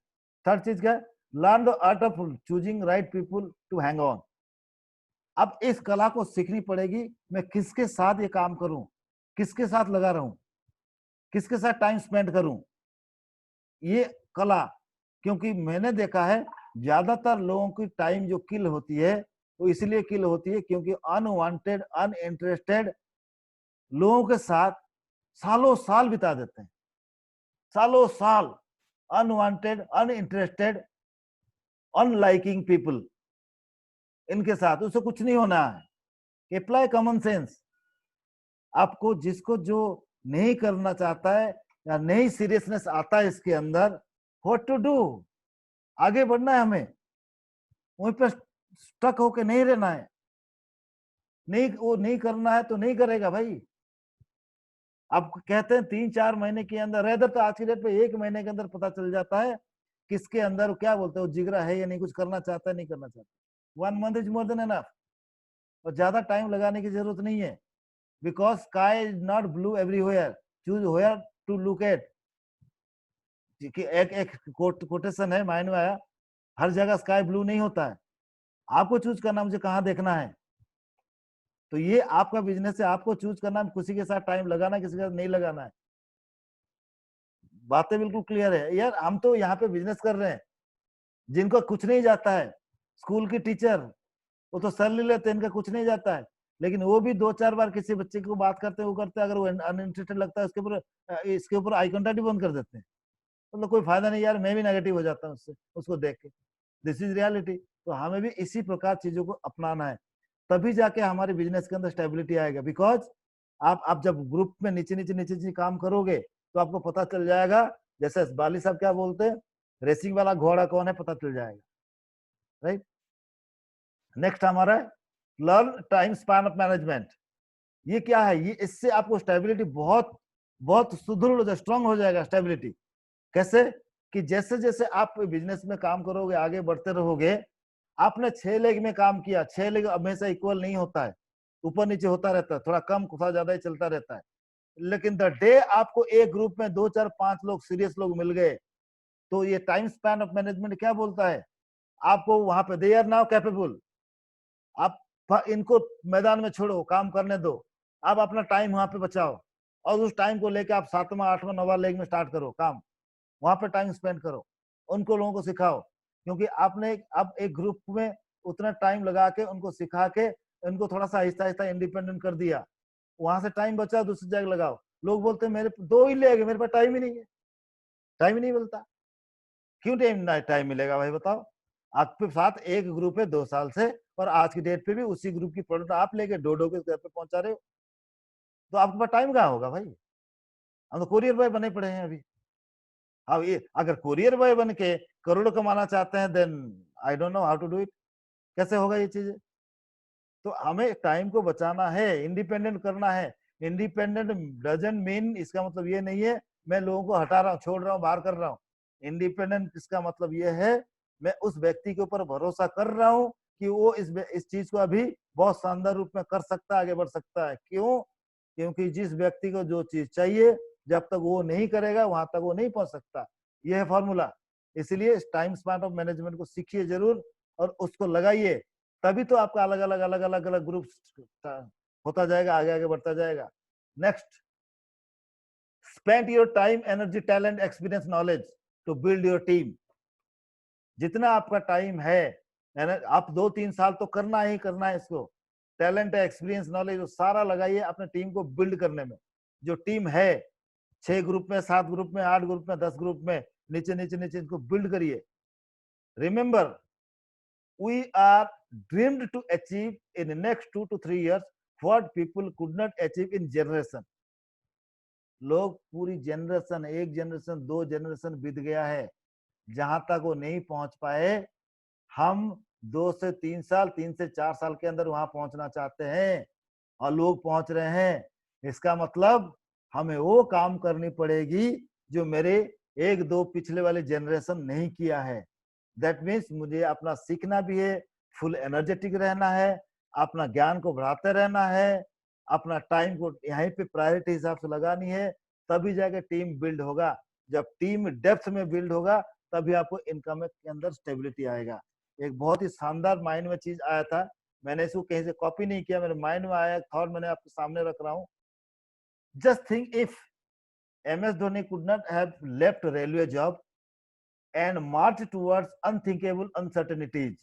थर्ड चीज क्या है? Learn the art of choosing right people to hang on. अब इस कला को सीखनी पड़ेगी, मैं किसके साथ ये काम करूं, किसके साथ लगा रहूं, किसके साथ टाइम स्पेंड करूं, ये कला। क्योंकि मैंने देखा है ज्यादातर लोगों की टाइम जो किल होती है वो इसलिए किल होती है क्योंकि अनवांटेड, अनइंटरेस्टेड लोगों के साथ सालों साल बिता देते हैं, सालों साल अनवांटेड, अनइंटरेस्टेड, अनलाइकिंग पीपल, इनके साथ उससे कुछ नहीं होना है। Apply common sense. आपको जिसको जो नहीं करना चाहता है या नहीं सीरियसनेस आता है इसके अंदर, व्हाट टू डू, आगे बढ़ना है हमें, वहीं पर स्टक होके नहीं रहना है। नहीं, वो नहीं करना है तो नहीं करेगा भाई। आप कहते हैं 3-4 महीने के अंदर, रेदर तो आज की डेट पे 1 महीने के अंदर पता चल जाता है किसके अंदर क्या बोलते हैं, वो जिगरा है या नहीं, कुछ करना चाहता है नहीं करना चाहता। 1 month is more than enough. और ज्यादा टाइम लगाने की जरूरत नहीं है, because sky is not blue everywhere, choose where to look at. एक कोटेशन है माइंड में आया, हर जगह स्काई ब्लू नहीं होता है, आपको चूज करना मुझे कहाँ देखना है। तो ये आपका बिजनेस है, आपको चूज करना है, किसी के साथ टाइम लगाना है, किसी के साथ नहीं लगाना है। बातें बिल्कुल क्लियर है यार। हम तो यहाँ पे बिजनेस कर रहे हैं, जिनको कुछ नहीं जाता है, स्कूल की टीचर, वो तो सैलरी लेते हैं, इनका कुछ नहीं जाता है, लेकिन वो भी 2-4 बार किसी बच्चे को बात करते हैं, वो करते हैं, अगर वो अनइंटरेस्टेड लगता है इसके ऊपर आई कांटेक्ट बंद कर देते हैं। मतलब कोई फायदा नहीं यार, मैं भी नेगेटिव हो जाता हूँ उससे, उसको देख के। This is reality. तो हमें भी इसी प्रकार चीजों को अपनाना है, तभी जाके हमारे बिजनेस के अंदर स्टेबिलिटी आएगा। बिकॉज आप जब ग्रुप में नीचे नीचे नीचे नीचे काम करोगे तो आपको पता चल जाएगा, जैसे बाली साहब क्या बोलते हैं, रेसिंग वाला घोड़ा कौन है पता चल जाएगा, राइट। नेक्स्ट हमारा है learn time span of management. ये क्या है, ये इससे आपको स्टेबिलिटी बहुत बहुत सुदृढ़ स्ट्रांग हो जाएगा। स्टेबिलिटी कैसे, कि जैसे जैसे आप बिजनेस में काम करोगे, आगे बढ़ते रहोगे, आपने 6 लेग में काम किया, 6 लेग हमेशा इक्वल नहीं होता है, ऊपर नीचे होता रहता है, थोड़ा कम थोड़ा ज्यादा ही चलता रहता है। लेकिन द डे आपको एक ग्रुप में 2 4 5 लोग सीरियस लोग मिल गए, तो ये टाइम स्पैन ऑफ मैनेजमेंट क्या बोलता है, आपको वहां पे दे आर नाउ कैपेबल, आप इनको मैदान में छोड़ो, काम करने दो, आप अपना टाइम वहां पे बचाओ, और उस टाइम को लेके आप 7वां 8वां 9वां लेग में स्टार्ट करो काम, वहां पे टाइम स्पेंड करो, उनको लोगों को सिखाओ। क्योंकि आपने अब एक ग्रुप में उतना टाइम लगा के उनको सिखा के उनको थोड़ा सा आहिस्ता आहिस्ता इंडिपेंडेंट कर दिया, वहां से टाइम बचा दूसरी जगह लगाओ। लोग बोलते हैं मेरे 2 ही लेग, मेरे पास टाइम ही नहीं है, टाइम ही नहीं मिलता। क्यों टाइम मिलेगा भाई बताओ, आपके साथ एक ग्रुप है 2 साल से, और आज की डेट पे भी उसी ग्रुप की प्रोडक्ट आप लेके डोडो के घर पे पहुंचा रहे हो, तो आपके पास टाइम कहाँ होगा भाई। हम तो कोरियर बॉय बने पड़े हैं अभी। अब ये अगर कोरियर बॉय बन के करोड़ों कमाना चाहते हैं, then I don't know how to do it, कैसे होगा ये चीजें। तो हमें टाइम को बचाना है, इंडिपेंडेंट करना है। इंडिपेंडेंट डजंट मीन, इसका मतलब ये नहीं है मैं लोगों को हटा रहा हूँ, छोड़ रहा हूँ, बाहर कर रहा हूँ। इंडिपेंडेंट इसका मतलब ये है मैं उस व्यक्ति के ऊपर भरोसा कर रहा हूँ कि वो इस चीज को अभी बहुत शानदार रूप में कर सकता है, आगे बढ़ सकता है। क्यों, क्योंकि जिस व्यक्ति को जो चीज चाहिए जब तक वो नहीं करेगा वहां तक वो नहीं पहुंच सकता। यह है फॉर्मूला। इसलिए टाइम स्पैन ऑफ मैनेजमेंट को सीखिए जरूर और उसको लगाइए, तभी तो आपका अलग अलग अलग अलग अलग ग्रुप होता जाएगा, आगे आगे बढ़ता जाएगा। Next, spend your time, energy, talent, experience, knowledge to build your team. जितना आपका टाइम है, आप 2-3 साल तो करना ही करना है इसको, टैलेंट है, एक्सपीरियंस, नॉलेज, सारा लगाइए अपने टीम को बिल्ड करने में। जो टीम है 6 ग्रुप में, 7 ग्रुप में, 8 ग्रुप में, 10 ग्रुप में, नीचे नीचे नीचे इनको बिल्ड करिए। Remember, we are dreamed to achieve in the next 2 to 3 years what people could not achieve in generation। लोग पूरी जनरेशन, एक जनरेशन 2 जनरेशन बीत गया है, जहां तक वो नहीं पहुंच पाए, हम 2 से 3 साल, 3 से 4 साल के अंदर वहां पहुंचना चाहते हैं, और लोग पहुंच रहे हैं। इसका मतलब हमें वो काम करनी पड़ेगी जो मेरे 1-2 पिछले वाले जनरेशन नहीं किया है। दैट मीन्स मुझे अपना सीखना भी है, फुल एनर्जेटिक रहना है, अपना ज्ञान को बढ़ाते रहना है, अपना टाइम को यहीं पे प्रायोरिटी हिसाब से लगानी है, तभी जाके टीम बिल्ड होगा। जब टीम डेप्थ में बिल्ड होगा तभी आपको इनकम के अंदर स्टेबिलिटी आएगा। एक बहुत ही शानदार माइंड में चीज आया था, मैंने इसको कहीं से कॉपी नहीं किया, मेरे माइंड में आया थॉट, मैंने आपके सामने रख रहा हूँ। Just think if MS Dhoni could not have left railway job and marched towards unthinkable uncertainties,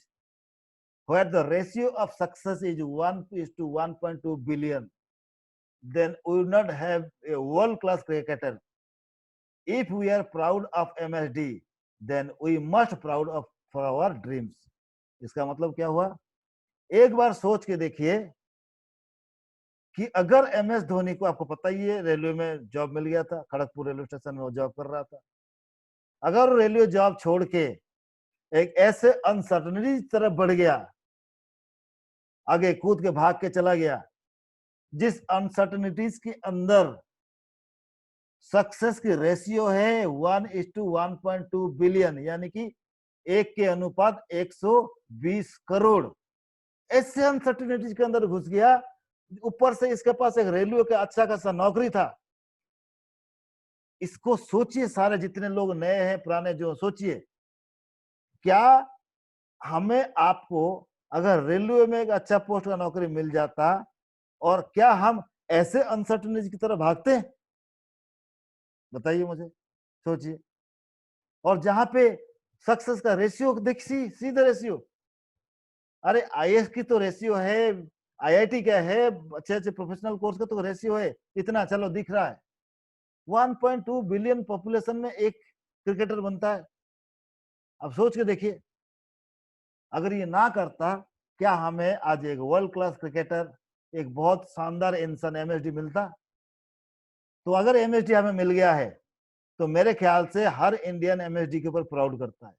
where the ratio of success is 1:1.2 billion, then we would not have a world-class cricketer. If we are proud of MSD, then we must proud of for our dreams। इसका मतलब क्या हुआ, एक बार सोच के देखिए कि अगर MS धोनी को, आपको पता ही है रेलवे में जॉब मिल गया था, खड़गपुर रेलवे स्टेशन में वो जॉब कर रहा था, अगर रेलवे जॉब छोड़ के एक ऐसे अनसर्टनिटी की तरफ बढ़ गया, आगे कूद के भाग के चला गया, जिस अनसर्टनिटीज के अंदर सक्सेस की रेशियो है 1:1.2 बिलियन, यानी कि 1 के अनुपात 120 करोड़, ऐसे अनसर्टनिटीज के अंदर घुस गया। ऊपर से इसके पास एक रेलवे का अच्छा खासा नौकरी था। इसको सोचिए, सारे जितने लोग नए हैं पुराने जो, सोचिए क्या हमें आपको अगर रेलवे में एक अच्छा पोस्ट का नौकरी मिल जाता, और क्या हम ऐसे अनसर्टनिटी की तरफ भागते, बताइए मुझे, सोचिए। और जहां पे सक्सेस का रेशियो देखिए, सीधा रेशियो, अरे IAS की तो रेशियो है, IIT का है, अच्छे अच्छे प्रोफेशनल कोर्स का तो रेशियो है इतना, चलो दिख रहा है। 1.2 बिलियन पॉपुलेशन में एक क्रिकेटर बनता है? अब सोच के देखिए, अगर ये ना करता, क्या हमें आज एक वर्ल्ड क्लास क्रिकेटर, एक बहुत शानदार इंसान एमएसडी मिलता? तो अगर एमएसडी हमें मिल गया है तो मेरे ख्याल से हर इंडियन एमएसडी के ऊपर प्राउड करता है,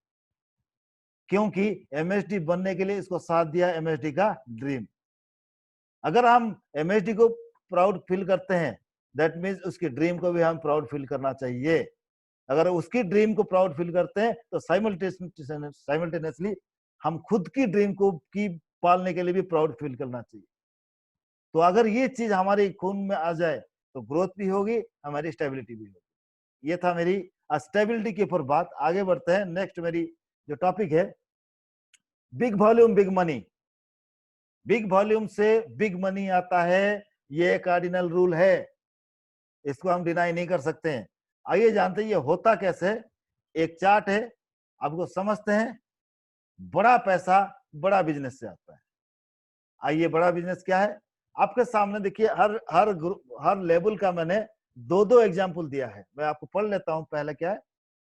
क्योंकि एमएसडी बनने के लिए इसको साथ दिया एमएसडी का ड्रीम। अगर हम एमएसडी को प्राउड फील करते हैं, दैट मीन्स उसकी ड्रीम को भी हम प्राउड फील करना चाहिए। अगर उसकी ड्रीम को प्राउड फील करते हैं तो साइमल्टेनियसली हम खुद की ड्रीम को की पालने के लिए भी प्राउड फील करना चाहिए। तो अगर ये चीज हमारे खून में आ जाए तो ग्रोथ भी होगी, हमारी स्टेबिलिटी भी होगी। ये था मेरी स्टेबिलिटी के ऊपर बात। आगे बढ़ते हैं। नेक्स्ट मेरी जो टॉपिक है, big volume big money. Big volume से बिग मनी आता है, ये कार्डिनल रूल है, इसको हम डिनाई नहीं कर सकते हैं। आइए जानते हैं ये होता कैसे है। एक चार्ट है, आपको समझते हैं। बड़ा पैसा बड़ा बिजनेस से आता है। आइए, बड़ा बिजनेस क्या है आपके सामने देखिए। हर लेवल का मैंने दो एग्जांपल दिया है, मैं आपको पढ़ लेता हूं। पहले क्या है,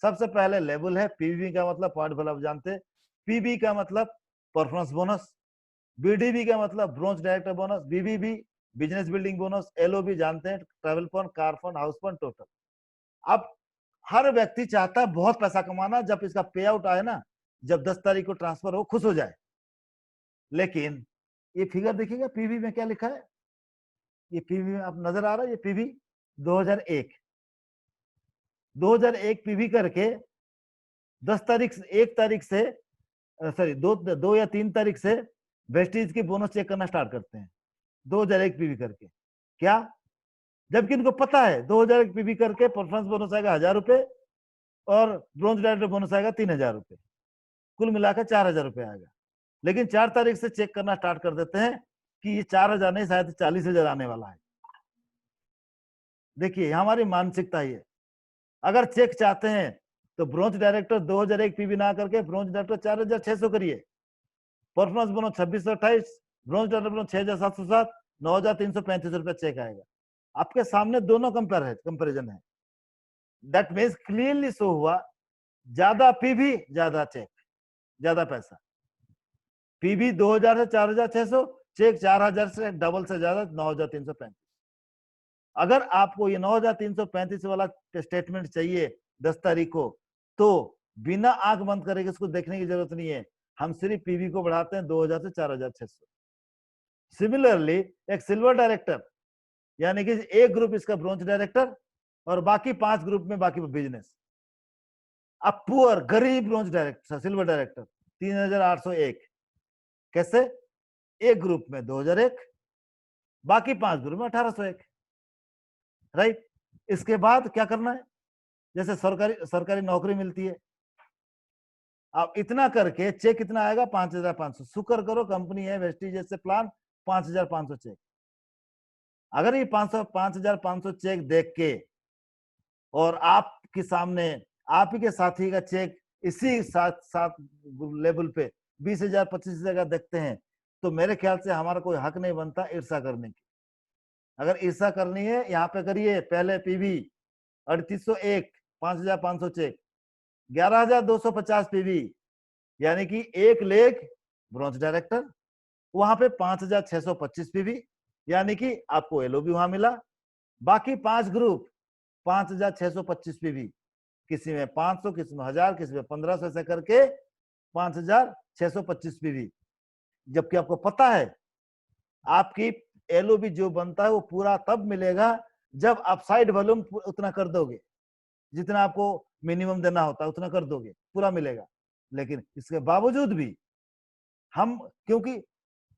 सबसे पहले लेवल है पीवी का मतलब पोर्टफोलियो, आप जानते हैं। पीबी का मतलब परफॉर्मेंस बोनस, बीडीबी का मतलब bronze director bonus, BBB business building bonus, LOB जानते हैं travel fund, car fund, house fund, total. अब हर व्यक्ति चाहता है बहुत पैसा कमाना, जब इसका पे आउट आए ना, जब 10 तारीख को ट्रांसफर हो, खुश हो जाए। लेकिन ये फिगर देखिएगा पीवी में क्या लिखा है। ये पीवी में आप नजर आ रहा है, ये पीवी 2001 पीवी करके 1 तारीख से सॉरी 2 या 3 तारीख से वेस्टीज की बोनस चेक करना स्टार्ट करते हैं 2001 पीवी करके। क्या? जबकि इनको पता है 2001 पीवी करके परफॉर्मेंस बोनस आएगा 1000 रुपए और ब्रोंज डायरेक्टर बोनस आएगा 3000 रुपए, कुल मिलाकर 4000 रुपए आएगा। लेकिन 4 तारीख से चेक करना स्टार्ट कर देते हैं कि ये 4000 नहीं, शायद 40,000 आने वाला है। देखिए हमारी मानसिकता ही है। अगर चेक चाहते हैं तो ब्रोंज डायरेक्टर 2001 पीवी ना करके ब्रोंज डायरेक्टर 4600 करिए, performance bonus 2628, bronze director bonus 6707, 9335 रुपए चेक आएगा। आपके सामने दोनों कंपेरिजन है। दैट मीन्स क्लियरली शो हुआ, ज्यादा पीवी ज्यादा चेक, ज्यादा पैसा। पीवी 2000 से 4600, चेक 4000 से डबल से ज्यादा 9335। अगर आपको ये 9335 वाला स्टेटमेंट चाहिए 10 तारीख को, तो बिना आंख बंद करके इसको देखने की जरूरत नहीं है। हम सिर्फ पीवी को बढ़ाते हैं 2000 से 4600। सिमिलरली एक सिल्वर डायरेक्टर, यानी कि एक ग्रुप इसका ब्रोंज डायरेक्टर और बाकी 5 ग्रुप में बाकी बिजनेस। अब पुअर गरीब ब्रोंज डायरेक्टर, सिल्वर डायरेक्टर 3801। कैसे? एक ग्रुप में 2001, बाकी 5 ग्रुप में 1801। राइट? इसके बाद क्या करना है? जैसे सरकारी नौकरी मिलती है, अब इतना करके चेक कितना आएगा? 5500। शुक्र करो कंपनी है वेस्टीज जैसे प्लान, 5500 चेक। अगर ये 5500 चेक देख के और आपके सामने आप ही के साथी का चेक इसी साथ लेवल पे 20,000 25,000 का देखते हैं, तो मेरे ख्याल से हमारा कोई हक नहीं बनता ईर्षा करने की। अगर ईर्षा करनी है, यहाँ पे करिए। पहले पीवी 3801, 5500 चेक, 11250 पीवी, यानी कि 1 लेख ब्रोंज डायरेक्टर, वहां पे 5625 पीवी, यानी कि आपको एलओबी वहां मिला। बाकी 5 ग्रुप 5625 पीवी, किसी में 500, किसी में 1000, किसी में 1500, ऐसे करके 5625 पीवी। जबकि आपको पता है आपकी एलओबी जो बनता है वो पूरा तब मिलेगा जब आप साइड वॉल्यूम उतना कर दोगे, जितना आपको मिनिमम देना होता है उतना कर दोगे, पूरा मिलेगा। लेकिन इसके बावजूद भी हम, क्योंकि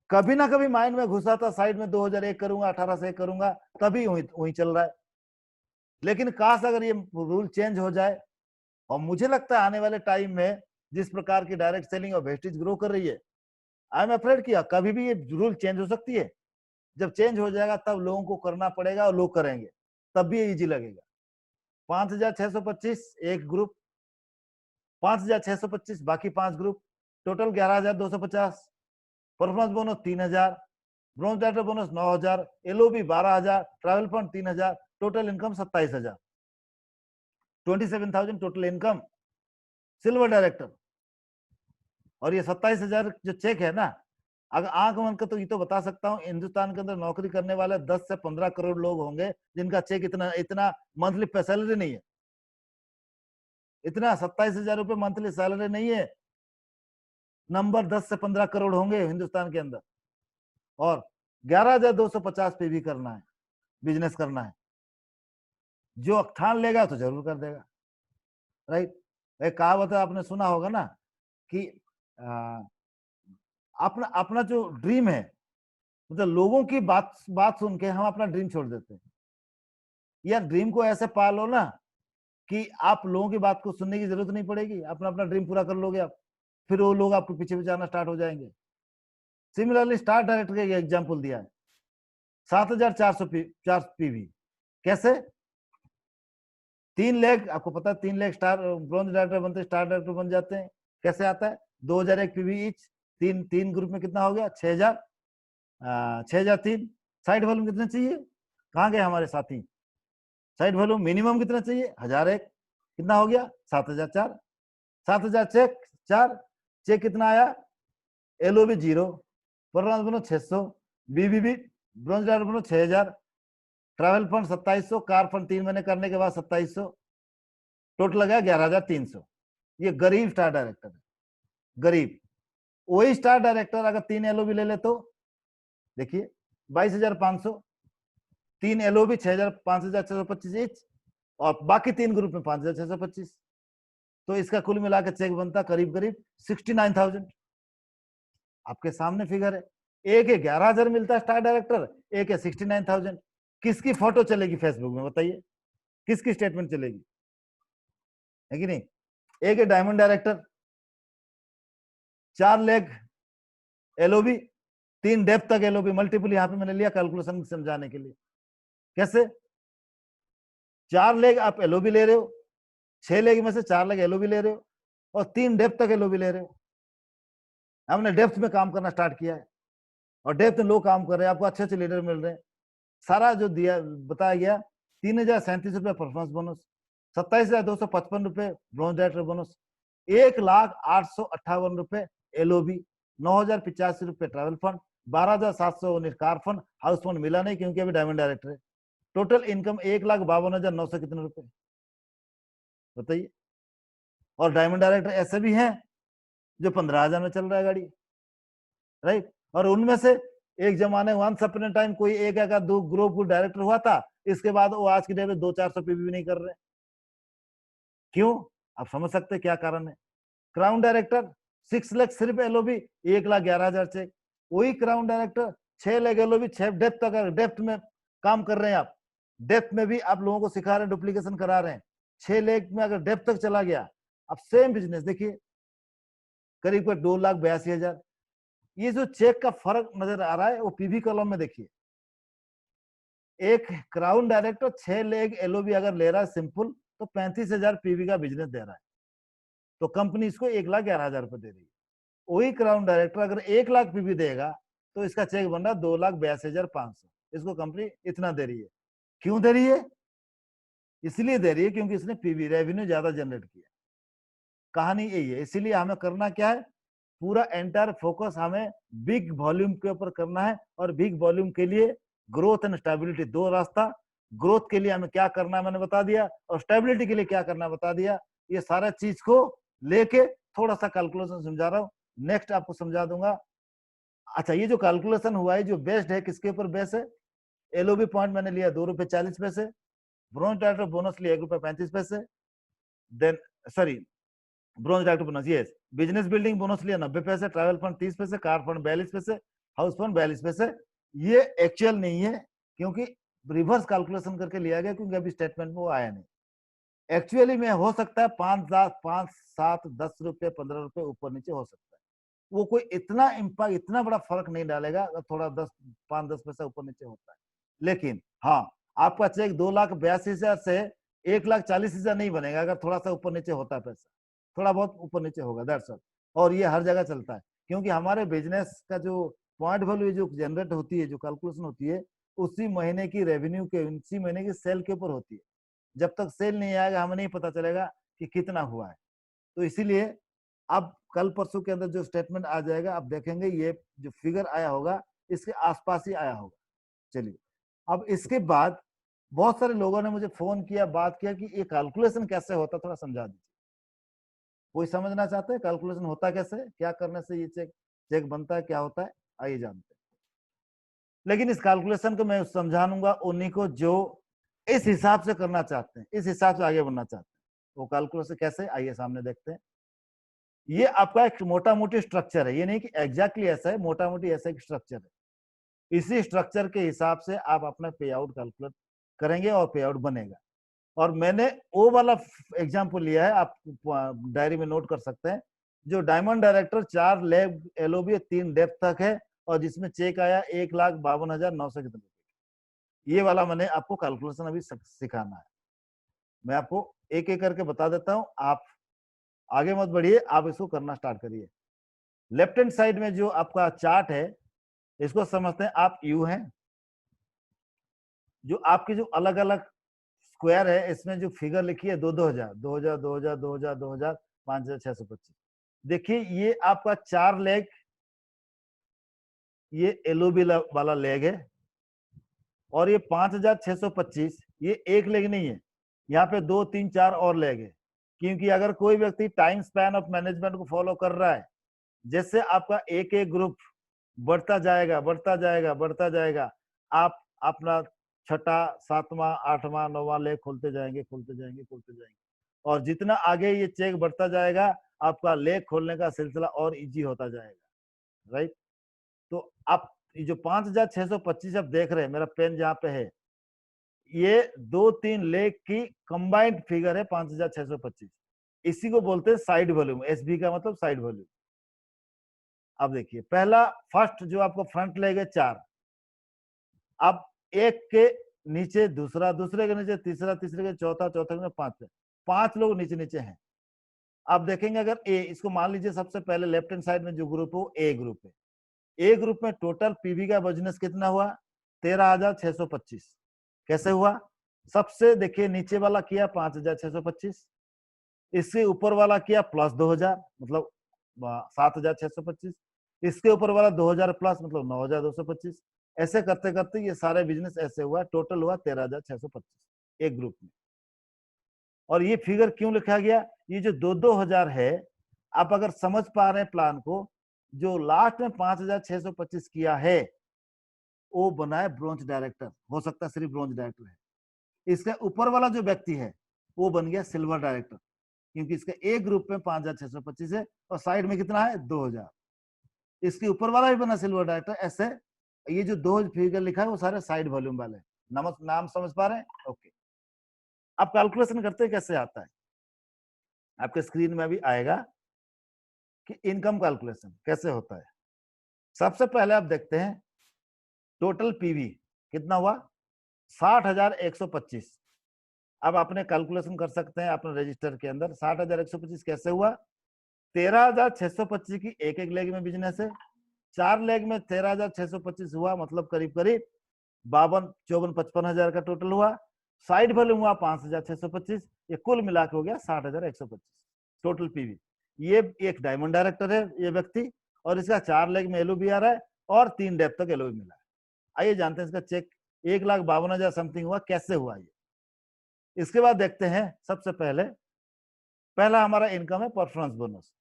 कभी ना कभी माइंड में घुसा था साइड में 2001 करूंगा, 18 से करूंगा, तभी वही चल रहा है। लेकिन काश अगर ये रूल चेंज हो जाए। और मुझे लगता है आने वाले टाइम में जिस प्रकार की डायरेक्ट सेलिंग और वेस्टेज ग्रो कर रही है, आई एम अफ्रेड किया कभी भी ये रूल चेंज हो सकती है। जब चेंज हो जाएगा तब लोगों को करना पड़ेगा और लोग करेंगे, तब भी इजी लगेगा। 5625 एक ग्रुप, 5625 बाकी 5 group, total 11250, performance bonus 3000, bronze director bonus 9000, LOB 12000, travel fund 3000, total income 27000। 27,000 total income silver director. और ये 27,000 जो चेक है ना, अगर आंख बंद कर तो ये तो बता सकता हूँ, हिंदुस्तान के अंदर नौकरी करने वाले 10 से 15 करोड़ लोग होंगे जिनका चेक इतना मंथली सैलरी नहीं है, इतना 27,000 रुपए मंथली सैलरी नहीं है। नंबर 10 से 15 करोड़ होंगे हिंदुस्तान के अंदर, और 11,250 पे भी करना है, बिजनेस करना है। जो ठान लेगा तो जरूर कर देगा, राइट। एक कहावत है, आपने सुना होगा ना कि अपना अपना जो ड्रीम है, मतलब लोगों की बात सुन के हम अपना ड्रीम छोड़ देते हैं। यार ड्रीम को ऐसे पालो ना कि आप लोगों की बात को सुनने की जरूरत नहीं पड़ेगी, अपना अपना ड्रीम पूरा कर लोगे आप, फिर वो लोग आपके पीछे पीछे आना स्टार्ट हो जाएंगे। सिमिलरली स्टार डायरेक्टर का एग्जाम्पल दिया है, 7,400 पीवी। कैसे? 3 लाख, आपको पता है 3 लाख स्टार ब्रॉन्ज डायरेक्टर बनते, स्टार डायरेक्टर बन जाते हैं। कैसे आता है? 2,001 पीवी ईच, तीन ग्रुप में कितना हो गया? 6,000, 6,003। साइड वॉल्यूम कितना चाहिए? कहाँ गए हमारे साथी? साइड वॉल्यूम मिनिमम कितना चाहिए? 1,001। कितना हो गया? 7,004। 7,000 चेक 4, चेक कितना आया? LOB 0, performance bonus 600, BBB bronze director bonus 6,000, travel fund 2,700, car fund 3 महीने करने के बाद 2,700, टोटल लगा 11,300। ये गरीब स्टार डायरेक्टर है, गरीब। वही स्टार डायरेक्टर अगर 3 एलओबी ले ले तो देखिए 22,500, 3 एलओबी 5,625 ईच, और बाकी 3 ग्रुप में 5,625। तो इसका कुल मिलाकर चेक बनता करीब करीब 69,000। आपके सामने फिगर है, एक है 11,000 मिलता है स्टार डायरेक्टर, एक है 69,000। किसकी फोटो चलेगी फेसबुक में बताइए? किसकी स्टेटमेंट चलेगी? है कि नहीं? एक है diamond director, 4 lakh LOB, 3 depth तक एलओबी, मल्टीपल यहां पे मैंने लिया कैलकुलेशन समझाने के लिए। कैसे? 4 लाख आप एलओबी ले रहे हो, 6 लाख में से 4 लाख एलओबी ले रहे हो, और 3 डेप्थ तक एलओबी ले रहे हो। हमने डेप्थ में काम करना स्टार्ट किया है, और डेप्थ में लोग काम कर रहे हैं, आपको अच्छे अच्छे लीडर मिल रहे हैं। सारा जो दिया बताया गया, 3,037 रुपए परफॉर्मेंस बोनस, 27,255 रुपए ब्रॉन्ज डायरेक्टर बोनस, 1,08,58 रुपए एलओबी, 9,085 रुपए travel fund, 12,719 car fund. House fund मिला नहीं क्योंकि अभी डायमंड डायरेक्टर है। टोटल इनकम 1,52,900 कितने रुपए बताइए? और डायमंड डायरेक्टर ऐसे भी हैं जो 15,000 में चल रहा है गाड़ी, राइट। और उनमें से एक जमाने वंस अपने टाइम कोई एक या दो ग्रुप डायरेक्टर हुआ था, इसके बाद वो आज की डेट में 200-400 पीवी नहीं कर रहे। क्यों? आप समझ सकते हैं क्या कारण है। क्राउन डायरेक्टर 6 लाख सिर्फ एलओबी, 1,11,000 चेक। वही crown director 6 lakh LOB, 6 depth तक, डेप्थ में काम कर रहे हैं आप, डेप्थ में भी आप लोगों को सिखा रहे हैं, डुप्लीकेशन करा रहे हैं। 6 लाख में अगर डेप्थ तक चला गया, अब सेम बिजनेस देखिए करीब 2,82,000। ये जो चेक का फर्क नजर आ रहा है वो पीवी कॉलम में देखिए। एक क्राउन डायरेक्टर 6 लाख एलओबी अगर ले रहा है सिंपल, तो 35,000 पीवी का बिजनेस दे रहा है, तो कंपनी इसको 1,11,000 रुपए दे रही है। वही क्राउन डायरेक्टर अगर 1 लाख पीवी देगा तो इसका चेक बन रहा है 2,82,500। इसको कंपनी इतना दे रही है। क्यों दे रही है? इसलिए दे रही है क्योंकि इसने पीवी रेवेन्यू ज्यादा जनरेट किया। कहानी यही है। इसीलिए हमें करना क्या है, पूरा एंटायर फोकस हमें बिग वॉल्यूम के ऊपर करना है। और बिग वॉल्यूम के लिए ग्रोथ एंड स्टेबिलिटी, दो रास्ता। ग्रोथ के लिए हमें क्या करना है मैंने बता दिया, और स्टेबिलिटी के लिए क्या करना है बता दिया। ये सारा चीज को लेके थोड़ा सा कैलकुलेशन समझा रहा हूँ, नेक्स्ट आपको समझा दूंगा। अच्छा, ये जो कैलकुलेशन हुआ है जो बेस्ड है, किसके ऊपर बेस है? एलओबी पॉइंट मैंने लिया 2 रुपए 40 पैसे, ब्रॉन्ज डायरेक्टर बोनस लिया 1 रुपए 35 पैसे, then sorry bronze director bonus, yes, business building bonus लिया 90 पैसे, ट्रैवल फंड 30 पैसे, कार फंड 42 पैसे, हाउस फंड 42 पैसे। ये एक्चुअल नहीं है क्योंकि रिवर्स कैलकुलेशन करके लिया गया, क्योंकि अभी स्टेटमेंट में वो आया नहीं। एक्चुअली में हो सकता है 5, 7, 10 रुपए 15 रुपए ऊपर नीचे हो सकता है। वो कोई इतना इम्पैक्ट, इतना बड़ा फर्क नहीं डालेगा, थोड़ा 5-10 पैसा ऊपर नीचे होता है। लेकिन हाँ, आपका चेक 2,82,000 से 1,40,000 नहीं बनेगा अगर थोड़ा सा ऊपर नीचे होता है पैसा, थोड़ा बहुत ऊपर नीचे होगा, दैट्स ऑल। और ये हर जगह चलता है, क्योंकि हमारे बिजनेस का जो पॉइंट वैल्यू जो जनरेट होती है, जो कैलकुलेशन होती है, उसी महीने की रेवेन्यू के, उसी महीने की सेल के ऊपर होती है। जब तक सेल नहीं आएगा हमें नहीं पता चलेगा कि कितना हुआ है। तो इसीलिए अब कल परसों के अंदर जो स्टेटमेंट आ जाएगा, आप देखेंगे ये जो फिगर आया होगा इसके आसपास ही आया होगा। चलिए, अब इसके बाद बहुत सारे लोगों ने मुझे फोन किया, बात किया कि ये कैलकुलेशन कैसे होता, थोड़ा समझा दीजिए। कोई समझना चाहते हैं कैलकुलेशन होता कैसे, क्या करने से ये चेक बनता है, क्या होता है, आइए जानते हैं। लेकिन इस कैलकुलेशन को मैं समझाऊंगा उन्हीं को जो इस हिसाब से करना चाहते हैं, इस हिसाब से आगे बढ़ना चाहते हैं। वो कैलकुलेशन कैसे, आइए सामने देखते हैं। ये आपका एक मोटा मोटी स्ट्रक्चर है, ये नहीं कि एग्जैक्टली ऐसा है, मोटा मोटी ऐसा एक स्ट्रक्चर है। इसी स्ट्रक्चर के हिसाब से आप अपना पे आउट कैलकुलेट करेंगे और पे आउट बनेगा। और मैंने वो वाला एग्जाम्पल लिया है, आप डायरी में नोट कर सकते हैं, जो diamond director 4 leg LOB 3 depth तक है और जिसमें चेक आया 1,52,900 कितने, ये वाला मैंने आपको कैलकुलेशन अभी सिखाना है। मैं आपको एक एक करके बता देता हूं, आप आगे मत बढ़िए, आप इसको करना स्टार्ट करिए। लेफ्ट हैंड साइड में जो आपका चार्ट है इसको समझते हैं आप यू हैं, जो आपके जो अलग अलग स्क्वायर है इसमें जो फिगर लिखी है 2000, 2000, 2000, 2000, 2000, 5625। देखिए ये आपका 4 लेग, ये एलओबी वाला लेग है, और ये 5625 ये एक लेग नहीं है, यहाँ पे 2, 3, 4 और लेग है। क्योंकि अगर कोई व्यक्ति टाइम स्पैन ऑफ मैनेजमेंट को फॉलो कर रहा है, जैसे आपका एक एक ग्रुप बढ़ता जाएगा बढ़ता जाएगा बढ़ता जाएगा, आप अपना 6वां 7वां 8वां 9वां लेग खोलते जाएंगे खोलते जाएंगे खोलते जाएंगे, और जितना आगे ये चेक बढ़ता जाएगा आपका लेग खोलने का सिलसिला और इजी होता जाएगा, राइट। तो आप जो 5625 आप देख रहे हैं, मेरा पेन जहाँ पे है, ये 2-3 लेग की कंबाइंड फिगर है 5625। इसी को बोलते हैं साइड वॉल्यूम, एसबी का मतलब साइड वॉल्यूम। अब देखिए पहला फर्स्ट जो आपको फ्रंट लेग है 4, अब एक के नीचे दूसरा, दूसरे के नीचे तीसरा, तीसरे के चौथा, चौथे के 5 लोग नीचे नीचे हैं। आप देखेंगे अगर ए, इसको मान लीजिए सबसे पहले लेफ्ट हैंड साइड में जो ग्रुप हो ए ग्रुप है, ए ग्रुप में टोटल पीवी का बिजनेस कितना हुआ 13,625। कैसे हुआ, सबसे देखिए नीचे वाला किया 5,625, इससे ऊपर वाला किया प्लस 2,000 मतलब 7,625, इसके ऊपर वाला 2,000 प्लस मतलब 9,225। ऐसे करते करते ये सारे बिजनेस ऐसे हुआ, टोटल हुआ 13,625 एक ग्रुप में। और ये फिगर क्यों लिखा गया, ये जो 2,000 है, आप अगर समझ पा रहे हैं प्लान को, जो लास्ट में 5,625 किया है वो बना है ब्रोंज डायरेक्टर, हो सकता है सिर्फ ब्रोंज डायरेक्टर है। इसके ऊपर वाला जो व्यक्ति है वो बन गया सिल्वर डायरेक्टर, क्योंकि इसके ए ग्रुप में 5,625 है और साइड में कितना है 2,000। इसके ऊपर वाला भी बना सिल्वर डायरेक्टर। ऐसे ये जो 2 फिगर लिखा है वो सारे साइड वॉल्यूम वाले, नाम समझ पा रहे हैं, ओके। अब कैलकुलेशन करते कैसे आता है, आपके स्क्रीन में भी आएगा कि इनकम कैलकुलेशन कैसे होता है। सबसे पहले आप देखते हैं टोटल पीवी कितना हुआ 60,125। अब आपने कैलकुलेशन कर सकते हैं अपने रजिस्टर के अंदर 60,125 कैसे हुआ, 13,625 की एक एक लेग में बिजनेस है, 4 लेग में 13,625 हुआ, मतलब करीब करीब 52, 54, 55,000 का टोटल हुआ। साइड वॉल्यूम हुआ 5,625, ये कुल मिला के हो गया 60,125 टोटल पीवी। ये एक डायमंड डायरेक्टर है ये व्यक्ति, और इसका 4 लेग में एलओबी आ रहा है और 3 डेप्थ तक एलओबी मिला है। आइए जानते हैं इसका चेक 1,52,000 समथिंग हुआ, कैसे हुआ ये। इसके बाद देखते हैं सबसे पहला हमारा इनकम है परफॉर्मेंस बोनस।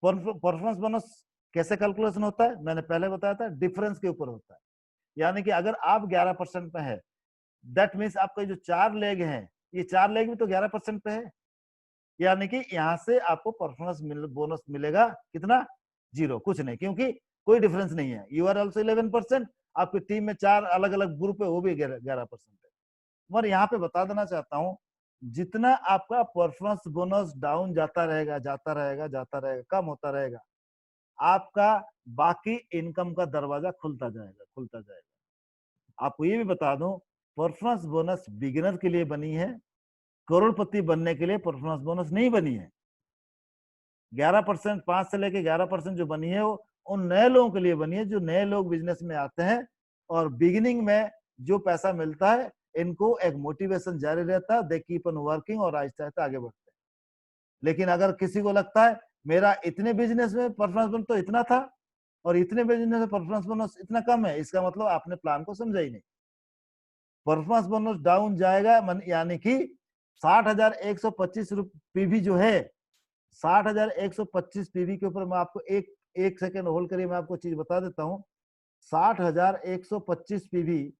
परफॉर्मेंस बोनस कैसे कैलकुलेशन होता है, मैंने पहले बताया था, डिफरेंस के ऊपर होता है। यानी कि अगर आप 11% पे है, दैट मीन्स आपका जो 4 लेग है, ये 4 लेग भी तो 11% पे है, यानी कि यहाँ से आपको परफॉर्मेंस बोनस मिलेगा कितना, 0, कुछ नहीं, क्योंकि कोई डिफरेंस नहीं है। यू आर ऑल्सो 11%, आपकी टीम में 4 अलग अलग ग्रुप है, वो भी 11% है। मगर यहाँ पे बता देना चाहता हूँ, जितना आपका परफॉर्मेंस बोनस डाउन जाता रहेगा जाता रहेगा जाता रहेगा, कम होता रहेगा, आपका बाकी इनकम का दरवाजा खुलता जाएगा खुलता जाएगा। आपको ये भी बता दूं, परफॉर्मेंस बोनस बिगिनर के लिए बनी है, करोड़पति बनने के लिए परफॉर्मेंस बोनस नहीं बनी है। 11%, 5 से लेके 11% जो बनी है वो उन नए लोगों के लिए बनी है, जो नए लोग बिजनेस में आते हैं और बिगिनिंग में जो पैसा मिलता है इनको एक मोटिवेशन जारी रहता है, दे कीप ऑन वर्किंग और आहिस्ता आहिस्ता आगे बढ़ते हैं। लेकिन अगर किसी को लगता है मेरा इतने बिजनेस में परफॉर्मेंस बोनस तो इतना था और इतने बिजनेस में परफॉर्मेंस बोनस इतना कम है, इसका मतलब आपने प्लान को समझा ही नहीं। परफॉर्मेंस बोनस डाउन जाएगा यानी कि 60,125 पीवी जो है, 60,125 पीवी के ऊपर मैं आपको एक सेकेंड होल्ड करिए, मैं आपको चीज बता देता हूं। 60,125 पीवी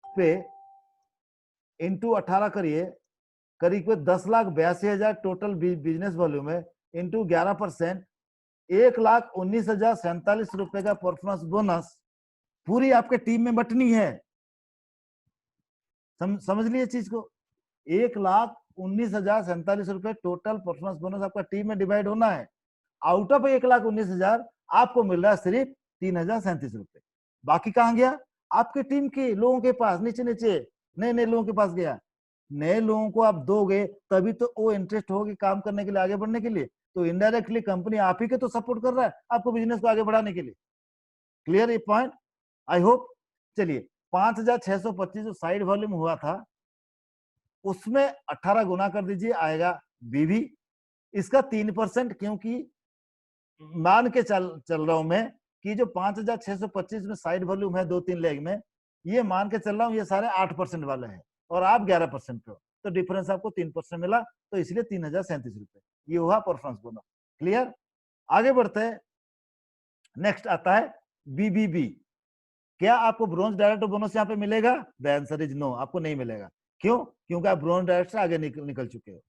पे इंटू 18 करिए, करीब 10,82,000 टोटल बिजनेस वॉल्यूम है, इंटू 11%, 1,19,047 रुपए का परफॉर्मेंस बोनस पूरी आपके टीम में बंटनी है। समझ लिए चीज को, 1,19,047 रुपए टोटल परफॉर्मेंस बोनस आपका टीम में डिवाइड होना है। आउट ऑफ 1,19,000 आपको मिल रहा है सिर्फ 3,037 रुपए। बाकी कहां गया? आपके टीम के लोगों के पास, नीचे नीचे नए नए लोगों के पास गया। नए लोगों को आप दोगे तभी तो वो इंटरेस्ट होगी काम करने के लिए, आगे बढ़ने के लिए। तो इनडायरेक्टली कंपनी आप ही के तो सपोर्ट कर रहा है आपको बिजनेस को आगे बढ़ाने के लिए। क्लियर ये पॉइंट? I hope. चलिए 5,625 जो साइड वॉल्यूम हुआ था उसमें 18 गुना कर दीजिए, आएगा बीवी। इसका 3%, क्योंकि मान के चल रहा हूं मैं कि जो 5,625 में साइड वॉल्यूम है 2-3 लेग में, ये मान के चल रहा हूं ये सारे 8% वाले हैं और आप 11% पे हो, तो डिफरेंस आपको 3% मिला, तो इसलिए 3,037 रुपए ये हुआ परफॉर्मेंस बोनस। क्लियर? आगे बढ़ते हैं। नेक्स्ट आता है बीबीबी। क्या आपको ब्रॉन्ज डायरेक्टर बोनस यहाँ पे मिलेगा? द आंसर इज नो, आपको नहीं मिलेगा। क्यों? क्योंकि आप ब्रॉन्ज डायरेक्टर से आगे निकल चुके हो।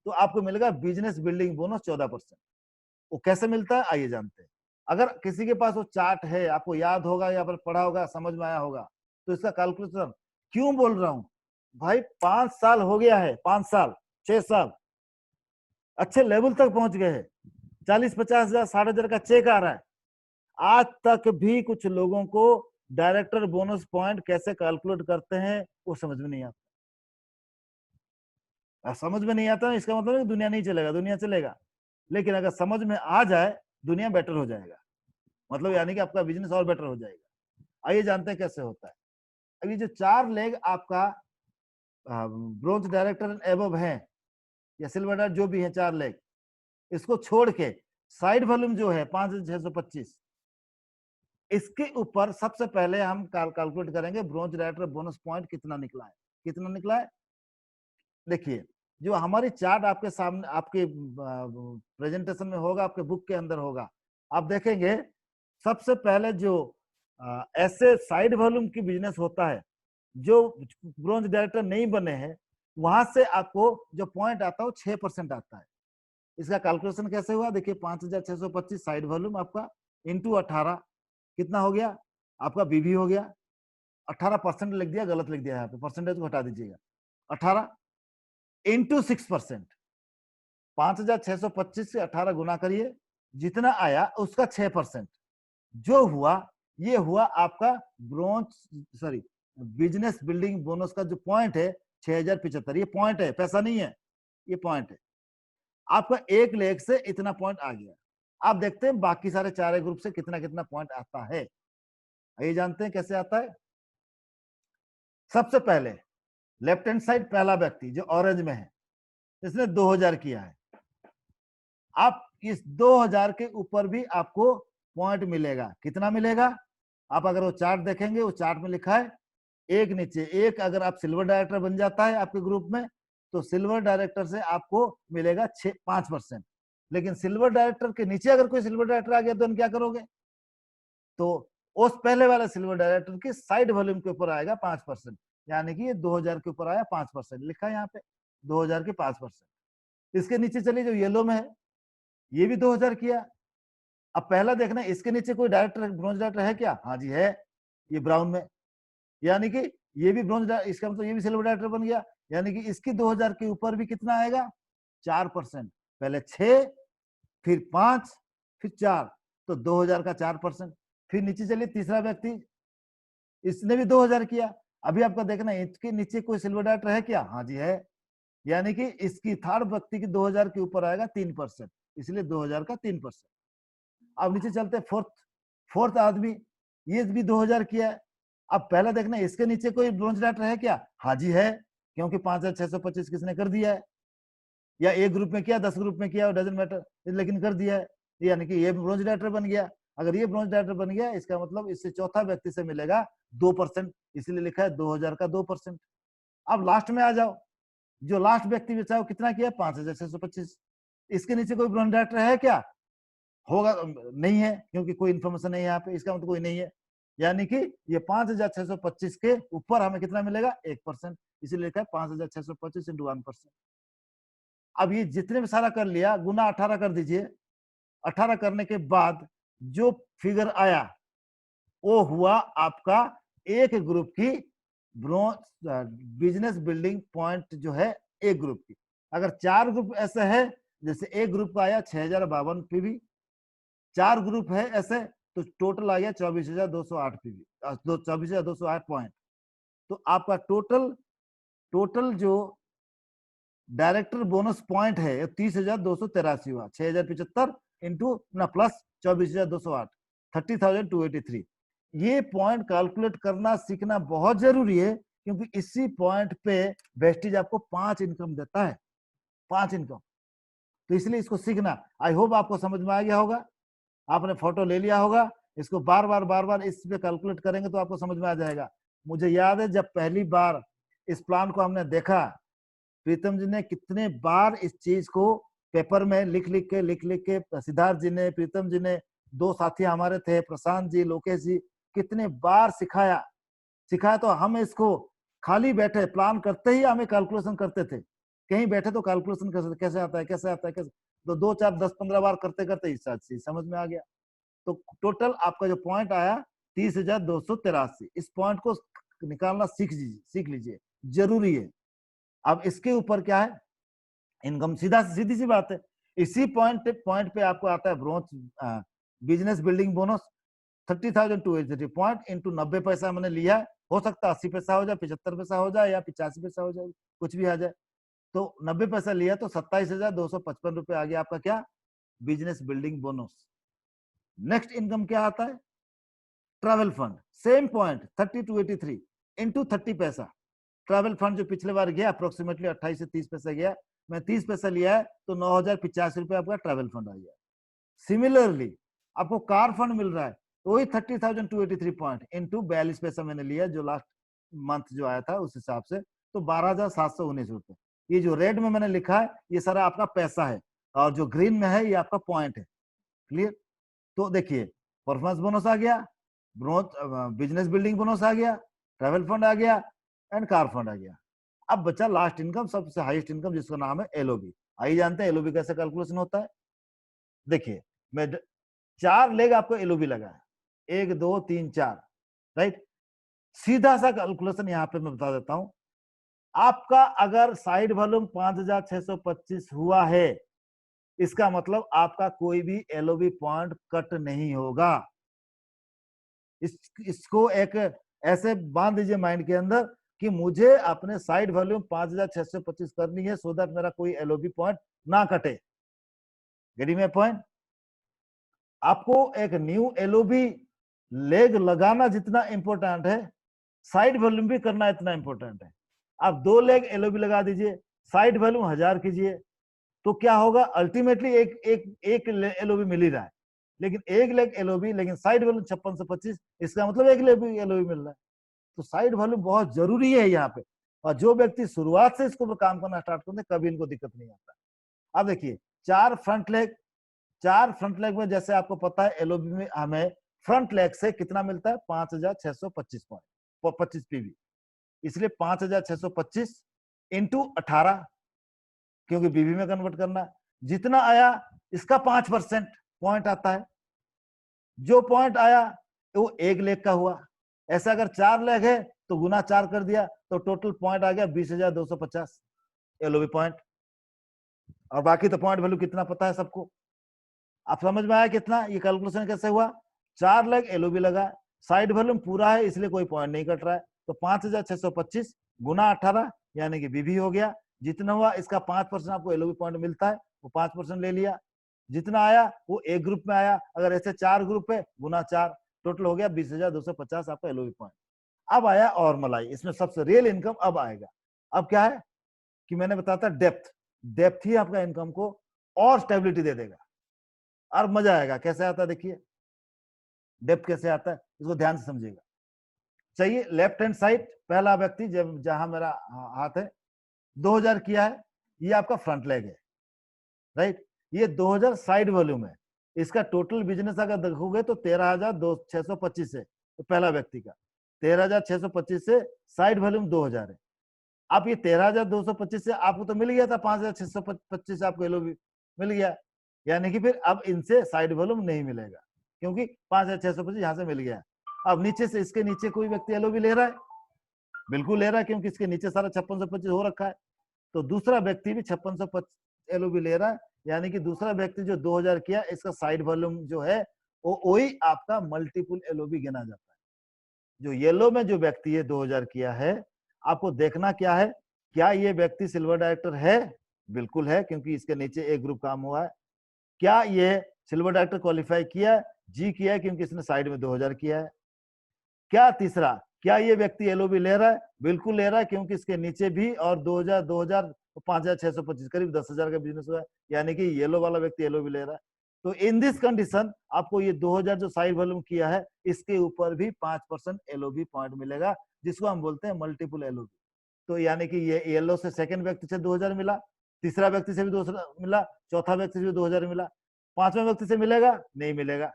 तो आपको मिलेगा बिजनेस बिल्डिंग बोनस 14%। वो कैसे मिलता है आइए जानते हैं। अगर किसी के पास वो चार्ट है, आपको याद होगा या फिर पढ़ा होगा, समझ में आया होगा, तो इसका कैलकुलेशन क्यों बोल रहा हूं भाई, 5 साल हो गया है, 5 साल 6 साल अच्छे लेवल तक पहुंच गए हैं, 40-50 हजार 60,000 का चेक आ रहा है। आज तक भी कुछ लोगों को डायरेक्टर बोनस पॉइंट कैसे कैलकुलेट करते हैं वो समझ में नहीं आता। समझ में नहीं आता इसका मतलब है दुनिया नहीं चलेगा, दुनिया चलेगा। लेकिन अगर समझ में आ जाए दुनिया बेटर हो जाएगा, मतलब यानी कि आपका बिजनेस और बेटर हो जाएगा। आइए जानते हैं कैसे होता है। अभी जो 4 लेग आपका ब्रोंज डायरेक्टर एबव है या सिल्वर डायरेक्टर जो भी है, 4 लेग, इसको छोड़ के साइड वॉल्यूम जो है 5,625, इसके ऊपर सबसे पहले हम कैलकुलेट करेंगे ब्रोंज डायरेक्टर बोनस पॉइंट कितना निकला है। कितना निकला है देखिए, जो हमारी चार्ट आपके सामने आपके प्रेजेंटेशन में होगा, आपके बुक के अंदर होगा, आप देखेंगे सबसे पहले जो ऐसे साइड वॉल्यूम की बिजनेस होता है जो ब्रोंज डायरेक्टर नहीं बने हैं, वहां से आपको जो पॉइंट आता है वो 6% आता है। इसका कैलकुलेशन कैसे हुआ देखिए, 5,625 साइड वॉल्यूम आपका इंटू 18 कितना हो गया आपका बीबी हो गया। 18% लिख दिया, गलत लिख दिया यहाँ पे, परसेंटेज को हटा दीजिएगा। 18 इंटू 6%, 5,625 से 18 गुना करिए, जितना आया उसका 6%, जो हुआ ये हुआ आपका ब्रोंज बिजनेस बिल्डिंग बोनस का जो पॉइंट है 6,075। ये पॉइंट है, पैसा नहीं है, ये पॉइंट है। आपका एक लेग से इतना पॉइंट आ गया। आप देखते हैं बाकी सारे 4 ग्रुप से कितना कितना पॉइंट आता है। ये जानते हैं कैसे आता है। सबसे पहले लेफ्ट हैंड साइड पहला व्यक्ति जो ऑरेंज में है, इसने 2,000 किया है। आप इस 2,000 के ऊपर भी आपको पॉइंट मिलेगा। कितना मिलेगा? आप अगर वो चार्ट देखेंगे, वो चार्ट में लिखा है एक नीचे एक, अगर आप सिल्वर डायरेक्टर बन जाता है आपके ग्रुप में, तो सिल्वर डायरेक्टर से आपको मिलेगा 5%। लेकिन सिल्वर डायरेक्टर के नीचे अगर कोई सिल्वर डायरेक्टर आ गया तो हम क्या करोगे? तो उस पहले वाले सिल्वर डायरेक्टर की साइड वॉल्यूम के ऊपर आएगा 5%, यानी कि ये 2,000 के ऊपर आया 5%, लिखा है यहाँ पे 2,000 के 5%। इसके नीचे चलिए जो येलो में है, ये भी 2,000 किया। अब पहला देखना इसके नीचे कोई डायरेक्टर ब्रोंज डायरेक्टर है क्या? हाँ जी है, ये ब्राउन में, यानी कि ये भी ब्रोंज, इसका मतलब ये भी सिल्वर डायरेक्टर बन गया। यानी कि इसकी 2,000 के ऊपर भी कितना आएगा? 4%। पहले 6, फिर 5, फिर 4, तो 2,000 का 4%। फिर नीचे चलिए तीसरा व्यक्ति, इसने भी 2,000 किया। अभी आपका देखना इसके नीचे कोई सिल्वर डायरेक्टर है क्या? हाँ जी है, यानी कि इसकी थर्ड व्यक्ति की 2,000 के ऊपर आएगा 3%, इसलिए 2,000 का 3%। अब नीचे चलते फोर्थ आदमी, ये भी 2,000 किया है। अब पहले देखना इसके नीचे कोई ब्रोंज डायरेक्टर है क्या? हाँ जी है, क्योंकि 5625 किसने कर दिया है, या एक ग्रुप में किया 10 ग्रुप में किया, डजंट मैटर, लेकिन कर दिया है, यानी कि ये ब्रोंज डायरेक्टर बन गया। अगर ये ब्रोंज डायरेक्टर बन गया इसका मतलब इससे चौथा व्यक्ति से मिलेगा 2%, इसलिए लिखा है 2000 का 2%। अब लास्ट में आ जाओ, जो लास्ट व्यक्ति बचा वो कितना किया? 5625। इसके नीचे कोई ब्रोंज डायरेक्टर है क्या? होगा नहीं है, क्योंकि कोई इन्फॉर्मेशन नहीं है यहाँ पे, इसका मतलब कोई नहीं है, यानी कि ये 5625 के ऊपर हमें कितना मिलेगा? 1%, इसीलिए लिखा है 5625 इंटू 1%। अब ये जितने में सारा कर लिया गुना 18 कर दीजिए। 18 करने के बाद जो फिगर आया वो हुआ आपका एक ग्रुप की बिजनेस बिल्डिंग पॉइंट जो है एक ग्रुप की। अगर 4 ग्रुप ऐसे है, जैसे एक ग्रुप का आया 6052 पीवी, 4 ग्रुप है ऐसे, तो टोटल आ गया 24,208 पीवी, 24,208 पॉइंट। तो आपका टोटल जो डायरेक्टर बोनस पॉइंट है 30,283 हुआ। 6,075 इंटू ना प्लस 24,208, 30,283। ये पॉइंट कैलकुलेट करना सीखना बहुत जरूरी है, क्योंकि इसी पॉइंट पे वेस्टेज आपको 5 इनकम देता है, 5 इनकम। तो इसलिए इसको सीखना। आई होप आपको समझ में आ गया होगा, आपने फोटो ले लिया होगा, इसको बार बार इस पे कैलकुलेट करेंगे तो आपको समझ में आ जाएगा। मुझे याद है जब पहली बार इस प्लान को हमने देखा, प्रीतम जी ने कितने बार इस चीज को पेपर में लिख लिख के सिद्धार्थ जी ने, प्रीतम जी ने, 2 साथी हमारे थे प्रशांत जी, लोकेश जी, कितने बार सिखाया। तो हम इसको खाली बैठे प्लान करते ही हमें कैलकुलेशन करते थे, कहीं बैठे तो कैलकुलेशन कैसे आता है, तो 2 4 10 15 बार करते करते इस चीज समझ में आ गया। तो टोटल आपका जो पॉइंट आया 30,283, इस पॉइंट को निकालना सीख लीजिए, जरूरी है। अब इसके ऊपर क्या है? इनकम। सीधी सी बात है, इसी पॉइंट पे आपको आता है bronze business building bonus 30,283 point into 90 पैसा मैंने लिया। हो सकता है 80 पैसा हो जाए, 75 पैसा हो जाए, या 85 पैसा हो जाए, कुछ भी आ जाए। तो 90 पैसा लिया तो 27,255 रुपए आ गया आपका क्या? Business building bonus. Next income क्या आता है? Travel fund. Same point 3283 into 30 पैसा। ट्रैवल फंड जो पिछले बार गया अप्रोक्सीमेटली 28 से 30 पैसा गया, मैं 30 पैसा लिया है तो 9,085 रुपए आपका ट्रैवल फंड आ गया। सिमिलरली आपको कार फंड मिल रहा है, तो वही 30,283 पॉइंट इंटू 42 पैसा मैंने लिया जो लास्ट मंथ जो आया था उस हिसाब से, तो 12,719 रुपए। ये जो रेड में मैंने लिखा है ये सारा आपका पैसा है, और जो ग्रीन में है ये आपका पॉइंट है। क्लियर? तो देखिए परफॉर्मेंस बोनस आ गया, बिजनेस बिल्डिंग बोनस आ गया, ट्रैवल फंड आ गया, एंड कार फंड आ गया। अब बचा लास्ट इनकम, सबसे हाईएस्ट इनकम, जिसका नाम है एलओबी। आइए जानते हैं एलओबी कैसे कैलकुलेशन होता है। देखिए मैं 4 लेग आपको एलओबी लगा है, 1 2 3 4, राइट। सीधा सा कैलकुलेशन यहाँ पे मैं बता देता हूं। आपका अगर साइड वॉल्यूम 5,625 हुआ है, इसका मतलब आपका कोई भी एलओबी पॉइंट कट नहीं होगा। इसको एक ऐसे बांध दीजिए माइंड के अंदर कि मुझे अपने साइड वॉल्यूम 5,625 करनी है, सो दैट मेरा कोई एलओबी पॉइंट ना कटे। Getting my point? आपको एक न्यू एलओबी लेग लगाना जितना इंपॉर्टेंट है, साइड वॉल्यूम भी करना इतना इंपॉर्टेंट है। आप 2 लेग एलओबी लगा दीजिए, साइड वॉल्यूम 1000 कीजिए, तो क्या होगा? अल्टीमेटली एक एलओबी मिल ही रहा है, लेकिन एक लेग एलओबी, लेकिन साइड वॉल्यूम 56 से 25, इसका मतलब एक लेग एलओबी मिल रहा है। तो साइड वॉल्यूम बहुत जरूरी है यहाँ पे, और जो व्यक्ति शुरुआत से इसको काम करना स्टार्ट करते कभी इनको दिक्कत नहीं आता। अब देखिए 4 फ्रंट लेग में जैसे आपको पता है एलओबी में हमें फ्रंट लेग से कितना मिलता है? 5,625 पॉइंट 25 पीवी, इसलिए 5,625 इंटू 18, क्योंकि बीवी में कन्वर्ट करना, जितना आया इसका 5% पॉइंट आता है। जो पॉइंट आया वो एक लेग का हुआ। ऐसा अगर 4 लेग है तो गुना 4 कर दिया, तो टोटल पॉइंट आ गया 20,250 एलओबी पॉइंट। और बाकी तो पॉइंट वैल्यू कितना पता है सबको। आप समझ में आया कितना? ये कैलकुलेशन कैसे हुआ? 4 लेग एलओबी लगा, साइड वॉल्यूम पूरा है इसलिए कोई पॉइंट नहीं कट रहा है, तो 5,625 गुना 18 यानी कि बीबी हो गया। जितना हुआ इसका 5% आपको एलओबी पॉइंट मिलता है, वो 5% ले लिया। जितना आया वो एक ग्रुप में आया, अगर ऐसे 4 ग्रुप है गुना 4, टोटल हो गया 20,250 आपका एलओबी पॉइंट। अब आया और मलाई, इसमें सबसे रियल इनकम अब आएगा। अब क्या है कि मैंने बताया था डेप्थ ही आपका इनकम को और स्टेबिलिटी दे देगा और मजा आएगा। कैसे आता है देखिए, डेप्थ कैसे आता है, इसको ध्यान से समझिएगा। चाहिए लेफ्ट हैंड साइड, पहला व्यक्ति जब जहां मेरा हाथ है 2000 किया है, ये आपका फ्रंट लेग है, राइट। ये 2000 साइड वॉल्यूम है। इसका टोटल बिजनेस अगर देखोगे तो 13,625 है, तो पहला व्यक्ति का 13,625 से साइड वॉल्यूम 2000 है। अब ये 13,225 से आपको तो मिल गया था 5,625 आपको एलओबी मिल गया, यानी कि फिर अब इनसे साइड वॉल्यूम नहीं मिलेगा क्योंकि 5,625 यहाँ से मिल गया। अब नीचे से, इसके नीचे कोई व्यक्ति एलओबी ले रहा है, बिल्कुल ले रहा है क्योंकि इसके नीचे सारा 5625 हो रखा है, तो दूसरा व्यक्ति भी 5625 एलओबी ले रहा है, यानी कि दूसरा व्यक्ति जो 2000 किया, इसका साइड वॉल्यूम जो है वो वही आपका मल्टीपल एलओबी गिना जाता है। जो येलो में जो व्यक्ति है 2000 किया है, आपको देखना क्या है, क्या ये व्यक्ति सिल्वर डायरेक्टर है? बिल्कुल है, क्योंकि इसके नीचे एक ग्रुप काम हुआ है। क्या ये सिल्वर डायरेक्टर क्वालिफाई किया? जी किया है, क्योंकि इसने साइड में 2000 किया है। क्या तीसरा, क्या ये व्यक्ति एलओबी ले रहा है? बिल्कुल ले रहा है, क्योंकि इसके नीचे भी और 2000 5,625 करीब 10,000 का बिजनेस हुआ है, यानी कि येलो वाला व्यक्ति एलओबी ले रहा है। तो इन दिस कंडीशन आपको ये 2000 जो साइड वॉल्यूम किया है, इसके ऊपर भी 5% एलओबी पॉइंट मिलेगा, जिसको हम बोलते हैं मल्टीपल एलओबी। तो यानी कि ये येलो से सेकंड व्यक्ति से 2000 मिला, तीसरा व्यक्ति से भी 2000 मिला, चौथा व्यक्ति से भी 2000 मिला, पांचवें व्यक्ति से मिलेगा? नहीं मिलेगा।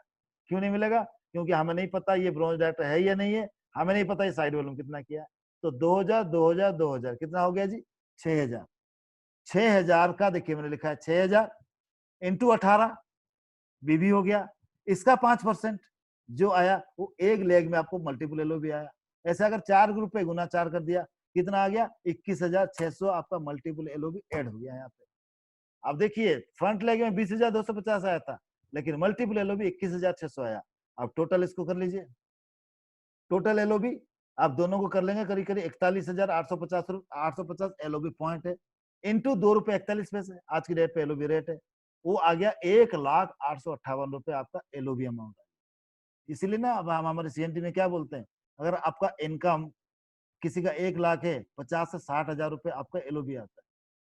क्यों नहीं मिलेगा? क्योंकि हमें नहीं पता ये ब्रॉन्ज डायरेक्टर है या नहीं है, हमें नहीं पता ये साइड वॉल्यूम कितना किया है। तो 2000 2000 2000 कितना हो गया जी? 6000। 6000 का देखिए मैंने लिखा है 6000 इंटू 18 बीबी हो गया। इसका 5% जो आया वो एक लेग में आपको मल्टीपल एलओबी आया। ऐसे अगर 4 ग्रुप पे गुना 4 कर दिया, कितना आ गया? 21,600 आपका मल्टीपल एलओबी ऐड हो गया यहाँ पे। अब देखिए फ्रंट लेग में 20,250 आया था, लेकिन मल्टीपल एलओबी 21,600 आया। अब टोटल इसको कर लीजिए, टोटल एलओबी आप दोनों को कर लेंगे करीब करीब 41,850 एलओबी पॉइंट है, इंटू 2 रुपए 41 पैसे आज की डेट पे एलओबी रेट है, वो आ गया 1,08,58 रुपए आपका एलओबी अमाउंट है। इसीलिए ना अब हम हमारे सीएनटी में क्या बोलते हैं, अगर आपका इनकम किसी का 1 लाख है, 50 से 60,000 रुपए आपका एलओबी आता है।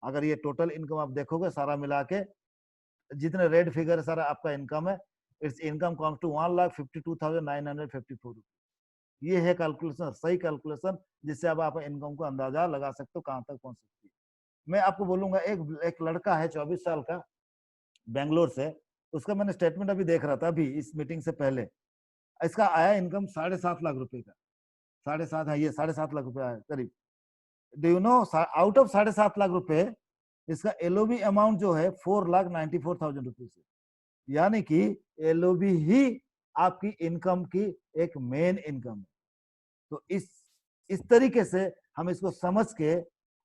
अगर ये टोटल इनकम आप देखोगे सारा मिला के, जितने रेड फिगर सारा आपका इनकम है, इट्स इनकम कम्स टू 1,52,954 रुपए। ये है कैलकुलेशन, सही कैलकुलेशन, जिससे अब आप इनकम को अंदाजा लगा सकते हो कहां तक पहुंच सकती है। मैं आपको बोलूंगा, एक लड़का है 24 साल का, बेंगलोर से, उसका मैंने स्टेटमेंट अभी देख रहा था, अभी इस मीटिंग से पहले। इसका आया इनकम 7.5 लाख रुपए का, 7.5 है, ये 7.5 लाख रुपए आया करीब। Do you know, out of 7.5 lakh रुपए इसका एलओबी अमाउंट जो है 4,94,000 रुपीज है, यानी कि एलओबी ही आपकी इनकम की एक मेन इनकम है। तो इस तरीके से हम इसको समझ के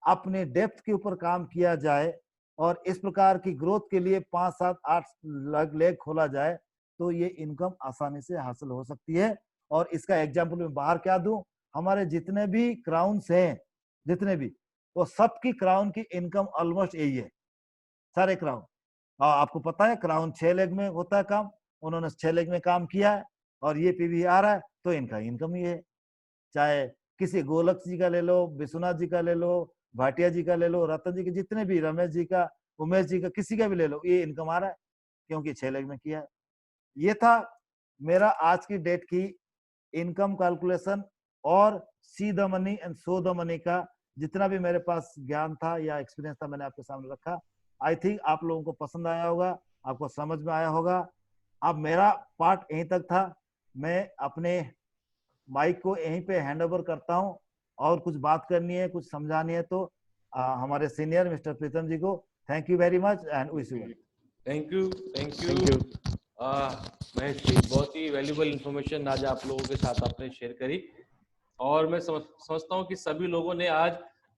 अपने डेप्थ के ऊपर काम किया जाए और इस प्रकार की ग्रोथ के लिए 5 7 8 लेग खोला जाए, तो ये इनकम आसानी से हासिल हो सकती है। और इसका एग्जाम्पल मैं बाहर क्या दूं, हमारे जितने भी क्राउन्स हैं, जितने भी, वो सबकी क्राउन की इनकम ऑलमोस्ट यही है, सारे क्राउन। आपको पता है क्राउन 6 लेग में होता है काम, उन्होंने 6 लेग में काम किया है और ये पीवी आ रहा है, तो इनका इनकम ही है। चाहे किसी गोलक जी का ले लो, विश्वनाथ जी का ले लो, भाटिया जी का ले लो, रतन जी के, जितने भी, रमेश जी का, उमेश जी का, किसी का भी ले लो, ये इनकम आ रहा है क्योंकि 6 लेग में किया है। ये था मेरा आज की डेट की इनकम कैलकुलेशन और see the money and so the money का जितना भी मेरे पास ज्ञान था या एक्सपीरियंस था, मैंने आपके सामने रखा। आई थिंक आप लोगों को पसंद आया होगा, आपको समझ में आया होगा। अब मेरा पार्ट यहीं तक था, मैं अपने माइक को यहीं पे हैंड ओवर करता हूं, और कुछ बात करनी है, कुछ समझानी है तो हमारे सीनियर मिस्टर प्रीतम जी को thank you very much and wish you. Thank you Mahesh ji, बहुत ही वैल्यूबल इंफॉर्मेशन आज आप लोगों के साथ आपने शेयर करी, और मैं समझता हूँ कि सभी लोगों ने आज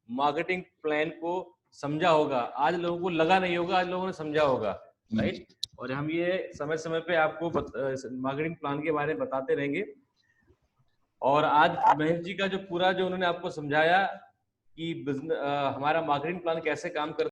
मार्केटिंग प्लान को समझा होगा। आज लोगों को लगा नहीं होगा, आज लोगों ने समझा होगा, राइट। और हम ये समय समय पे आपको मार्केटिंग प्लान के बारे में बताते रहेंगे। और आज महेश जी का जो पूरा जो उन्होंने आपको समझाया कि हमारा मार्केटिंग प्लान कैसे काम करता